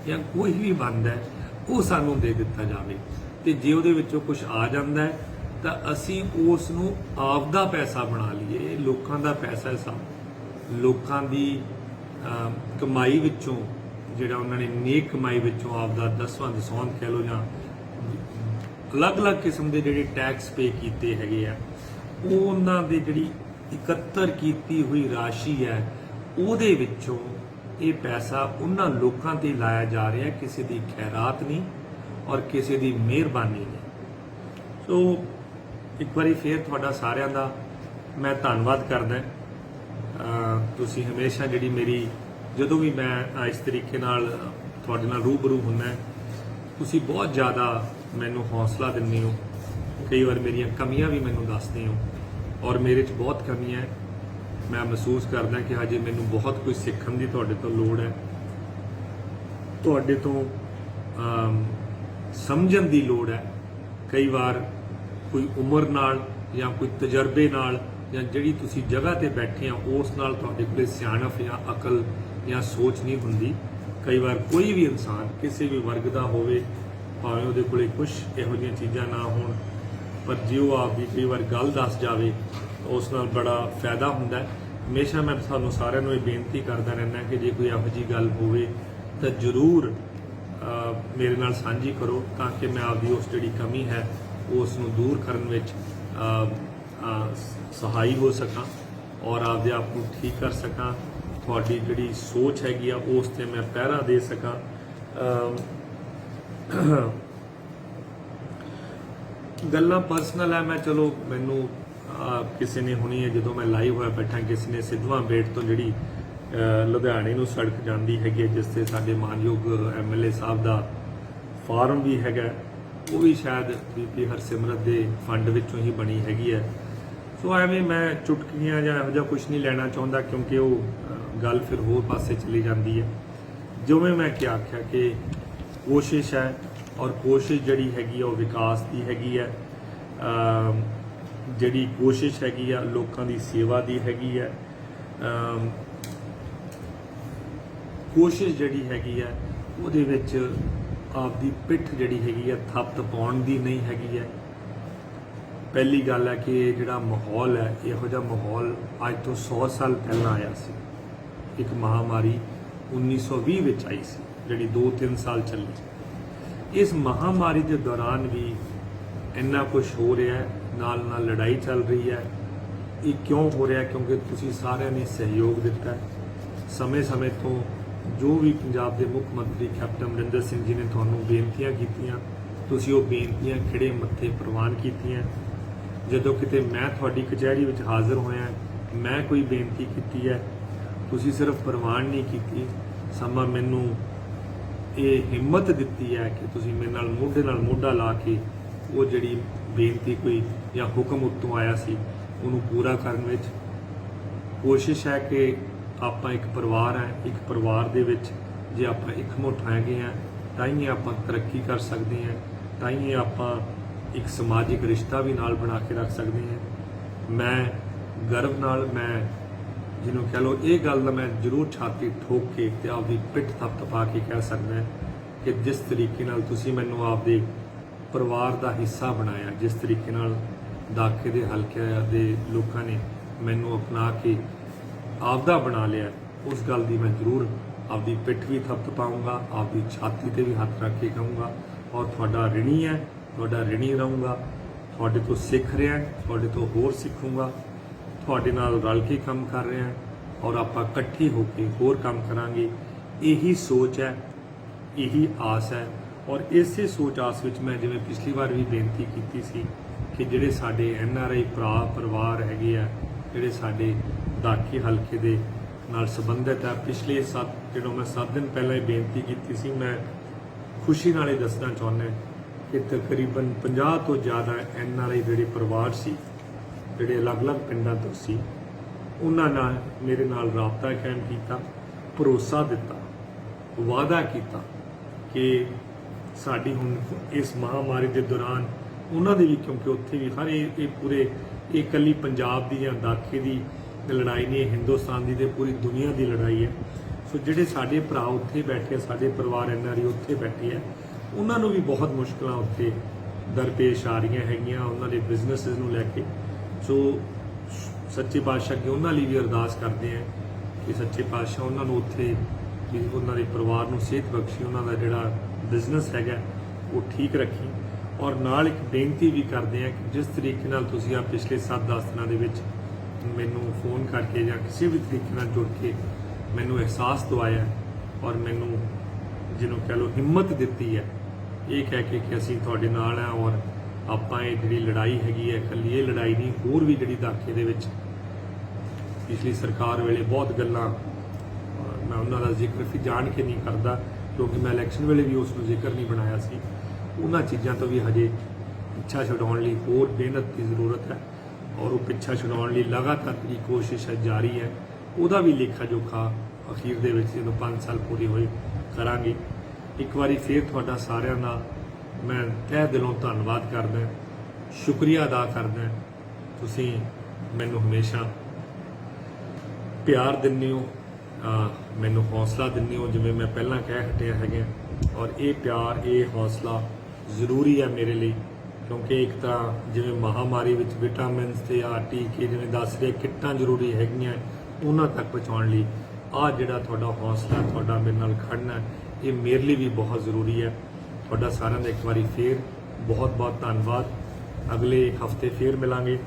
ਜਾਂ ਕੋਈ ਵੀ ਬਣਦਾ ਹੈ ਉਹ ਸਾਨੂੰ ਦੇ ਦਿੱਤਾ ਜਾਵੇ, ਤੇ ਜੇ ਉਹਦੇ ਵਿੱਚੋਂ ਕੁਝ ਆ ਜਾਂਦਾ ਹੈ ਤਾਂ ਅਸੀਂ ਉਸ ਨੂੰ ਆਪਦਾ ਪੈਸਾ ਬਣਾ ਲਈਏ। ਲੋਕਾਂ ਦਾ ਪੈਸਾ ਹੈ, ਸਭ ਲੋਕਾਂ ਦੀ ਕਮਾਈ ਵਿੱਚੋਂ ਜਿਹੜਾ ਉਹਨਾਂ ਨੇ ਨੇਕ ਕਮਾਈ ਵਿੱਚੋਂ ਆਪਦਾ ਦਸਵਾਂ ਦਸੌਂਦ ਕਹਿ ਲਓ ਜਾਂ ਅਲੱਗ-ਅਲੱਗ ਕਿਸਮ ਦੇ ਜਿਹੜੇ ਟੈਕਸ ਪੇ ਕੀਤੇ ਹੈਗੇ ਆ, ਉਹ ਉਹਨਾਂ ਦੇ ਜਿਹੜੀ ਇਕੱਤਰ ਕੀਤੀ ਹੋਈ ਰਾਸ਼ੀ ਹੈ ਉਹਦੇ ਵਿੱਚੋਂ ਇਹ ਪੈਸਾ ਉਹਨਾਂ ਲੋਕਾਂ ਤੇ ਲਾਇਆ ਜਾ ਰਿਹਾ, ਕਿਸੇ ਦੀ ਖੈਰਾਤ ਨਹੀਂ ਔਰ ਕਿਸੇ ਦੀ ਮਿਹਰਬਾਨੀ ਨਹੀਂ। ਸੋ ਇੱਕ ਵਾਰੀ ਫੇਰ ਤੁਹਾਡਾ ਸਾਰਿਆਂ ਦਾ ਮੈਂ ਧੰਨਵਾਦ ਕਰਦਾ। ਤੁਸੀਂ ਹਮੇਸ਼ਾ ਜਿਹੜੀ ਮੇਰੀ ਜਦੋਂ ਵੀ ਮੈਂ ਇਸ ਤਰੀਕੇ ਨਾਲ ਤੁਹਾਡੇ ਨਾਲ ਰੂਬਰੂ ਹੁੰਦਾ, ਤੁਸੀਂ ਬਹੁਤ ਜ਼ਿਆਦਾ ਮੈਨੂੰ ਹੌਸਲਾ ਦਿੰਦੇ ਹੋ। ਕਈ ਵਾਰ ਮੇਰੀਆਂ ਕਮੀਆਂ ਵੀ ਮੈਨੂੰ ਦੱਸਦੇ ਹੋ ਔਰ ਮੇਰੇ 'ਚ ਬਹੁਤ ਕਮੀਆਂ ਹੈ। ਮੈਂ ਮਹਿਸੂਸ ਕਰਦਾ ਕਿ ਹਜੇ ਮੈਨੂੰ ਬਹੁਤ ਕੁਝ ਸਿੱਖਣ ਦੀ ਤੁਹਾਡੇ ਤੋਂ ਲੋੜ ਹੈ, ਤੁਹਾਡੇ ਤੋਂ ਸਮਝਣ ਦੀ ਲੋੜ ਹੈ। ਕਈ ਵਾਰ ਕੋਈ ਉਮਰ ਨਾਲ ਜਾਂ ਕੋਈ ਤਜਰਬੇ ਨਾਲ ਜਾਂ ਜਿਹੜੀ ਤੁਸੀਂ ਜਗ੍ਹਾ ਤੇ ਬੈਠੇ ਆ ਉਸ ਨਾਲ ਤੁਹਾਡੇ ਕੋਲ ਸਿਆਣਪ ਜਾਂ ਅਕਲ ਜਾਂ ਸੋਚ ਨਹੀਂ ਹੁੰਦੀ। ਕਈ ਵਾਰ ਕੋਈ ਵੀ ਇਨਸਾਨ ਕਿਸੇ ਵੀ ਵਰਗ ਦਾ ਹੋਵੇ, ਭਾਵੇਂ ਉਹਦੇ ਕੋਲੇ ਕੁਝ ਇਹੋ ਜਿਹੀਆਂ ਚੀਜ਼ਾਂ ਨਾ ਹੋਣ, ਪਰ ਜੇ ਉਹ ਆਪ ਦੀ ਕਈ ਵਾਰ ਗੱਲ ਦੱਸ ਜਾਵੇ ਉਸ ਨਾਲ ਬੜਾ ਫਾਇਦਾ ਹੁੰਦਾ ਹੈ। ਹਮੇਸ਼ਾ ਮੈਂ ਤੁਹਾਨੂੰ ਸਾਰਿਆਂ ਨੂੰ ਇਹ ਬੇਨਤੀ ਕਰਦਾ ਰਹਿੰਦਾ ਕਿ ਜੇ ਕੋਈ ਇਹੋ ਜਿਹੀ ਗੱਲ ਹੋਵੇ ਤਾਂ ਜ਼ਰੂਰ ਮੇਰੇ ਨਾਲ ਸਾਂਝੀ ਕਰੋ, ਤਾਂ ਕਿ ਮੈਂ ਆਪਦੀ ਉਸ ਜਿਹੜੀ ਕਮੀ ਹੈ ਉਸ ਨੂੰ ਦੂਰ ਕਰਨ ਵਿੱਚ ਸਹਾਈ ਹੋ ਸਕਾਂ ਔਰ ਆਪਦੇ ਆਪ ਨੂੰ ਠੀਕ ਕਰ ਸਕਾਂ। ਤੁਹਾਡੀ ਜਿਹੜੀ ਸੋਚ ਹੈਗੀ ਆ ਉਸ ਤੇ ਮੈਂ ਪਹਿਰਾ ਦੇ ਸਕਾਂ। ਗੱਲਾਂ ਪਰਸਨਲ ਹੈ, ਮੈਂ ਚਲੋ ਮੈਨੂੰ ਕਿਸੇ ਨੇ ਹੁਣੀ ਹੈ ਜਦੋਂ ਮੈਂ ਲਾਈਵ ਹੋਇਆ ਬੈਠਾ, ਕਿਸੇ ਨੇ ਸਿੱਧਵਾਂ ਬੇਟ ਤੋਂ ਜਿਹੜੀ ਲੁਧਿਆਣੇ ਨੂੰ ਸੜਕ ਜਾਂਦੀ ਹੈਗੀ ਜਿਸ ਤੇ ਸਾਡੇ ਮਾਨਯੋਗ MLA ਸਾਹਿਬ ਦਾ ਫਾਰਮ ਵੀ ਹੈਗਾ, ਉਹ ਵੀ ਸ਼ਾਇਦ ਬੀਬੀ ਹਰਸਿਮਰਤ ਦੇ ਫੰਡ ਵਿੱਚੋਂ ਹੀ ਬਣੀ ਹੈਗੀ ਹੈ। ਸੋ ਐਵੇਂ ਮੈਂ ਚੁਟਕੀਆਂ ਜਾਂ ਇਹੋ ਜਿਹਾ ਕੁਝ ਨਹੀਂ ਲੈਣਾ ਚਾਹੁੰਦਾ, ਕਿਉਂਕਿ ਉਹ ਗੱਲ ਫਿਰ ਹੋਰ ਪਾਸੇ ਚਲੀ ਜਾਂਦੀ ਹੈ। ਜਿਵੇਂ ਮੈਂ ਕਿਹਾ ਕਿ ਕੋਸ਼ਿਸ਼ ਹੈ ਔਰ ਕੋਸ਼ਿਸ਼ ਜਿਹੜੀ ਹੈਗੀ ਆ ਉਹ ਵਿਕਾਸ ਦੀ ਹੈਗੀ ਹੈ। ਜਿਹੜੀ ਕੋਸ਼ਿਸ਼ ਹੈਗੀ ਆ ਲੋਕਾਂ ਦੀ ਸੇਵਾ ਦੀ ਹੈਗੀ ਹੈ। ਕੋਸ਼ਿਸ਼ ਜਿਹੜੀ ਹੈਗੀ ਆ ਉਹਦੇ ਵਿੱਚ ਆਪਦੀ ਪਿੱਠ ਜਿਹੜੀ ਹੈਗੀ ਆ ਥੱਪ ਪਾਉਣ ਦੀ ਨਹੀਂ ਹੈਗੀ ਹੈ। ਪਹਿਲੀ ਗੱਲ ਹੈ ਕਿ ਜਿਹੜਾ ਮਾਹੌਲ ਹੈ, ਇਹੋ ਜਿਹਾ ਮਾਹੌਲ ਅੱਜ ਤੋਂ 100 ਸਾਲ ਪਹਿਲਾਂ ਆਇਆ ਸੀ। ਇੱਕ ਮਹਾਮਾਰੀ 1920 ਵਿੱਚ ਆਈ ਸੀ ਜਿਹੜੀ 2-3 ਸਾਲ ਚੱਲੀ। ਇਸ ਮਹਾਮਾਰੀ ਦੇ ਦੌਰਾਨ ਵੀ ਇੰਨਾ ਕੁਝ ਹੋ ਰਿਹਾ ਹੈ, ਨਾਲ ਨਾਲ ਲੜਾਈ ਚੱਲ ਰਹੀ ਹੈ। ਇਹ ਕਿਉਂ ਹੋ ਰਿਹਾ? ਕਿਉਂਕਿ ਤੁਸੀਂ ਸਾਰਿਆਂ ਨੇ ਸਹਿਯੋਗ ਦਿੱਤਾ। ਸਮੇਂ-ਸਮੇਂ ਤੋਂ ਜੋ ਵੀ ਪੰਜਾਬ ਦੇ ਮੁੱਖ ਮੰਤਰੀ ਕੈਪਟਨ ਅਮਰਿੰਦਰ ਸਿੰਘ ਜੀ ਨੇ ਤੁਹਾਨੂੰ ਬੇਨਤੀਆਂ ਕੀਤੀਆਂ, ਤੁਸੀਂ ਉਹ ਬੇਨਤੀਆਂ ਖਿੜੇ ਮੱਥੇ ਪ੍ਰਵਾਨ ਕੀਤੀਆਂ। ਜਦੋਂ ਕਿਤੇ ਮੈਂ ਤੁਹਾਡੀ ਕਚਹਿਰੀ ਵਿੱਚ ਹਾਜ਼ਰ ਹੋਇਆ, ਮੈਂ ਕੋਈ ਬੇਨਤੀ ਕੀਤੀ ਹੈ, ਤੁਸੀਂ ਸਿਰਫ ਪ੍ਰਵਾਨ ਨਹੀਂ ਕੀਤੀ, ਸਮਾਂ ਮੈਨੂੰ ਇਹ ਹਿੰਮਤ ਦਿੱਤੀ ਹੈ ਕਿ ਤੁਸੀਂ ਮੇਰੇ ਨਾਲ ਮੋਢਾ ਲਾ ਕੇ ਉਹ ਜਿਹੜੀ ਬੇਨਤੀ ਕੋਈ ਜਾਂ ਹੁਕਮ ਉੱਤੋਂ ਆਇਆ ਸੀ ਉਹਨੂੰ ਪੂਰਾ ਕਰਨ ਵਿੱਚ ਕੋਸ਼ਿਸ਼ ਹੈ ਕਿ ਆਪਾਂ ਇੱਕ ਪਰਿਵਾਰ ਹੈ। ਇੱਕ ਪਰਿਵਾਰ ਦੇ ਵਿੱਚ ਜੇ ਆਪਾਂ ਇਕਮੁੱਠ ਹੈਗੇ ਹਾਂ ਤਾਂ ਹੀ ਆਪਾਂ ਤਰੱਕੀ ਕਰ ਸਕਦੇ ਹਾਂ, ਤਾਂ ਹੀ ਆਪਾਂ ਇੱਕ ਸਮਾਜਿਕ ਰਿਸ਼ਤਾ ਵੀ ਨਾਲ ਬਣਾ ਕੇ ਰੱਖ ਸਕਦੇ ਹਾਂ। ਮੈਂ ਗਰਵ ਨਾਲ, ਮੈਂ ਜਿਹਨੂੰ ਕਹਿ ਲਓ ਇਹ ਗੱਲ ਦਾ ਮੈਂ ਜ਼ਰੂਰ ਛਾਤੀ ਠੋਕ ਕੇ ਤੇ ਆਪਦੀ ਪਿੱਠ ਥਪਥਪਾ ਕੇ ਕਹਿ ਸਕਦਾ ਕਿ ਜਿਸ ਤਰੀਕੇ ਨਾਲ ਤੁਸੀਂ ਮੈਨੂੰ ਆਪਦੇ ਪਰਿਵਾਰ ਦਾ ਹਿੱਸਾ ਬਣਾਇਆ, ਜਿਸ ਤਰੀਕੇ ਨਾਲ ਦਾਖੇ ਦੇ ਹਲਕੇ ਦੇ ਲੋਕਾਂ ਨੇ ਮੈਨੂੰ ਅਪਣਾ ਕੇ ਆਪਦਾ ਬਣਾ ਲਿਆ, ਉਸ ਗੱਲ ਦੀ ਮੈਂ ਜ਼ਰੂਰ ਆਪਦੀ ਪਿੱਠ ਵੀ ਥਪਥਪਾਊਂਗਾ, ਆਪਦੀ ਛਾਤੀ ਤੇ ਵੀ ਹੱਥ ਰੱਖ ਕੇ ਕਹੂੰਗਾ ਔਰ ਤੁਹਾਡਾ ਰਿਣੀ ਹੈ, ਤੁਹਾਡਾ ਰਿਣੀ ਰਹੂੰਗਾ। ਤੁਹਾਡੇ ਤੋਂ ਸਿੱਖ ਰਿਹਾ, ਤੁਹਾਡੇ ਤੋਂ ਹੋਰ ਸਿੱਖੂੰਗਾ, ਤੁਹਾਡੇ ਨਾਲ ਰਲ ਕੇ ਕੰਮ ਕਰ ਰਿਹਾ ਔਰ ਆਪਾਂ ਇਕੱਠੇ ਹੋ ਕੇ ਹੋਰ ਕੰਮ ਕਰਾਂਗੇ। ਇਹੀ ਸੋਚ ਹੈ, ਇਹੀ ਆਸ ਹੈ। ਔਰ ਇਸੇ ਸੋਚ ਆਸ ਵਿੱਚ ਮੈਂ ਜਿਵੇਂ ਪਿਛਲੀ ਵਾਰ ਵੀ ਬੇਨਤੀ ਕੀਤੀ ਸੀ ਕਿ ਜਿਹੜੇ ਸਾਡੇ NRI ਭਰਾ ਪਰਿਵਾਰ ਹੈਗੇ ਆ, ਜਿਹੜੇ ਸਾਡੇ ਦਾਖੀ ਹਲਕੇ ਦੇ ਨਾਲ ਸੰਬੰਧਿਤ ਹੈ, ਪਿਛਲੇ ਜਦੋਂ ਮੈਂ 7 ਦਿਨ ਪਹਿਲਾਂ ਇਹ ਬੇਨਤੀ ਕੀਤੀ ਸੀ, ਮੈਂ ਖੁਸ਼ੀ ਨਾਲ ਇਹ ਦੱਸਣਾ ਚਾਹੁੰਦਾ ਕਿ ਤਕਰੀਬਨ 50 ਤੋਂ ਜ਼ਿਆਦਾ NRI ਜਿਹੜੇ ਪਰਿਵਾਰ ਸੀ, ਜਿਹੜੇ ਅਲੱਗ-ਅਲੱਗ ਪਿੰਡਾਂ ਤੋਂ ਸੀ, ਉਹਨਾਂ ਨਾਲ ਮੇਰੇ ਨਾਲ ਰਾਬਤਾ ਕਾਇਮ ਕੀਤਾ, ਭਰੋਸਾ ਦਿੱਤਾ, ਵਾਅਦਾ ਕੀਤਾ ਕਿ ਸਾਡੀ ਹੁਣ ਇਸ ਮਹਾਮਾਰੀ ਦੇ ਦੌਰਾਨ ਉਹਨਾਂ ਦੇ ਵੀ, ਕਿਉਂਕਿ ਉੱਥੇ ਵੀ ਹਰ ਇਹ ਪੂਰੇ ਇਹ ਇਕੱਲੀ ਪੰਜਾਬ ਦੀ ਜਾਂ ਦਾਖੇ ਦੀ ਲੜਾਈ ਨਹੀਂ, ਹਿੰਦੁਸਤਾਨ ਦੀ ਤੇ ਪੂਰੀ ਦੁਨੀਆ ਦੀ ਲੜਾਈ ਹੈ। ਸੋ ਜਿਹੜੇ ਸਾਡੇ ਭਰਾ ਉੱਥੇ ਬੈਠੇ, ਸਾਡੇ ਪਰਿਵਾਰ NRI ਉੱਥੇ ਬੈਠੇ ਹੈ, ਉਹਨਾਂ ਨੂੰ ਵੀ ਬਹੁਤ ਮੁਸ਼ਕਲਾਂ ਉੱਥੇ ਦਰਪੇਸ਼ ਆ ਰਹੀਆਂ ਹੈਗੀਆਂ, ਉਹਨਾਂ ਦੇ ਬਿਜ਼ਨੈਸਿਸ ਨੂੰ ਲੈ ਕੇ। ਸੋ ਸੱਚੇ ਪਾਤਸ਼ਾਹ ਅੱਗੇ ਉਹਨਾਂ ਲਈ ਵੀ ਅਰਦਾਸ ਕਰਦੇ ਆ ਕਿ ਸੱਚੇ ਪਾਤਸ਼ਾਹ ਉਹਨਾਂ ਨੂੰ ਉੱਥੇ ਵੀ ਉਹਨਾਂ ਦੇ ਪਰਿਵਾਰ ਨੂੰ ਸਿਹਤ ਬਖਸ਼ੀ, ਉਹਨਾਂ ਦਾ ਜਿਹੜਾ ਬਿਜ਼ਨਸ ਹੈਗਾ ਉਹ ਠੀਕ ਰੱਖੀ। ਔਰ ਨਾਲ ਇੱਕ ਬੇਨਤੀ ਵੀ ਕਰਦੇ ਆ ਕਿ ਜਿਸ ਤਰੀਕੇ ਨਾਲ ਤੁਸੀਂ ਆ ਪਿਛਲੇ 7-10 ਦਿਨਾਂ ਦੇ ਵਿੱਚ ਮੈਨੂੰ ਫੋਨ ਕਰਕੇ ਜਾਂ ਕਿਸੇ ਵੀ ਤਰੀਕੇ ਨਾਲ ਜੁੜ ਕੇ ਮੈਨੂੰ ਅਹਿਸਾਸ ਦਵਾਇਆ ਔਰ ਮੈਨੂੰ ਜਿਹਨੂੰ ਕਹਿ ਲਓ ਹਿੰਮਤ ਦਿੱਤੀ ਹੈ, ਇਹ ਕਹਿ ਕੇ ਕਿ ਅਸੀਂ ਤੁਹਾਡੇ ਨਾਲ ਆ ਔਰ ਆਪਾਂ ਇਹ ਜਿਹੜੀ ਲੜਾਈ ਹੈਗੀ ਹੈ, ਇਕੱਲੀ ਇਹ ਲੜਾਈ ਨਹੀਂ, ਹੋਰ ਵੀ ਜਿਹੜੀ ਦਾਖੇ ਦੇ ਵਿੱਚ ਪਿਛਲੀ ਸਰਕਾਰ ਵੇਲੇ ਬਹੁਤ ਗੱਲਾਂ, ਮੈਂ ਉਹਨਾਂ ਦਾ ਜ਼ਿਕਰ ਵੀ ਜਾਣ ਕੇ ਨਹੀਂ ਕਰਦਾ ਕਿਉਂਕਿ ਮੈਂ ਇਲੈਕਸ਼ਨ ਵੇਲੇ ਵੀ ਉਸ ਨੂੰ ਜ਼ਿਕਰ ਨਹੀਂ ਬਣਾਇਆ ਸੀ। ਉਹਨਾਂ ਚੀਜ਼ਾਂ ਤੋਂ ਵੀ ਹਜੇ ਪਿੱਛਾ ਛੁਡਾਉਣ ਲਈ ਹੋਰ ਮਿਹਨਤ ਦੀ ਜ਼ਰੂਰਤ ਹੈ ਔਰ ਉਹ ਪਿੱਛਾ ਛੁਡਾਉਣ ਲਈ ਲਗਾਤਾਰ ਜਿਹੜੀ ਕੋਸ਼ਿਸ਼ ਹੈ ਜਾਰੀ ਹੈ। ਉਹਦਾ ਵੀ ਲੇਖਾ ਜੋਖਾ ਅਖੀਰ ਦੇ ਵਿੱਚ ਜਦੋਂ 5 ਸਾਲ ਪੂਰੇ ਹੋਏ ਕਰਾਂਗੇ। ਇੱਕ ਵਾਰੀ ਫੇਰ ਤੁਹਾਡਾ ਸਾਰਿਆਂ ਦਾ ਮੈਂ ਤਹਿ ਦਿਲੋਂ ਧੰਨਵਾਦ ਕਰਦਾ, ਸ਼ੁਕਰੀਆ ਅਦਾ ਕਰਦਾ। ਤੁਸੀਂ ਮੈਨੂੰ ਹਮੇਸ਼ਾ ਪਿਆਰ ਦਿੰਦੇ ਹੋ, ਮੈਨੂੰ ਹੌਸਲਾ ਦਿੰਦੇ ਹੋ, ਜਿਵੇਂ ਮੈਂ ਪਹਿਲਾਂ ਕਹਿ ਹਟਿਆ ਹੈਗਾ। ਔਰ ਇਹ ਪਿਆਰ, ਇਹ ਹੌਸਲਾ ਜ਼ਰੂਰੀ ਹੈ ਮੇਰੇ ਲਈ, ਕਿਉਂਕਿ ਇੱਕ ਤਾਂ ਜਿਵੇਂ ਮਹਾਮਾਰੀ ਵਿੱਚ ਵਿਟਾਮਿਨਸ ਤੇ ਟੀਕੇ ਜਿਵੇਂ ਦੱਸ ਰਹੇ ਕਿੱਟਾਂ ਜ਼ਰੂਰੀ ਹੈਗੀਆਂ, ਉਹਨਾਂ ਤੱਕ ਪਹੁੰਚਾਉਣ ਲਈ ਆਹ ਜਿਹੜਾ ਤੁਹਾਡਾ ਹੌਸਲਾ, ਤੁਹਾਡਾ ਮੇਰੇ ਨਾਲ ਖੜਨਾ, ਇਹ ਮੇਰੇ ਲਈ ਵੀ ਬਹੁਤ ਜ਼ਰੂਰੀ ਹੈ। ਤੁਹਾਡਾ ਸਾਰਿਆਂ ਦਾ ਇੱਕ ਵਾਰੀ ਫੇਰ ਬਹੁਤ ਬਹੁਤ ਧੰਨਵਾਦ। ਅਗਲੇ ਹਫਤੇ ਫੇਰ ਮਿਲਾਂਗੇ।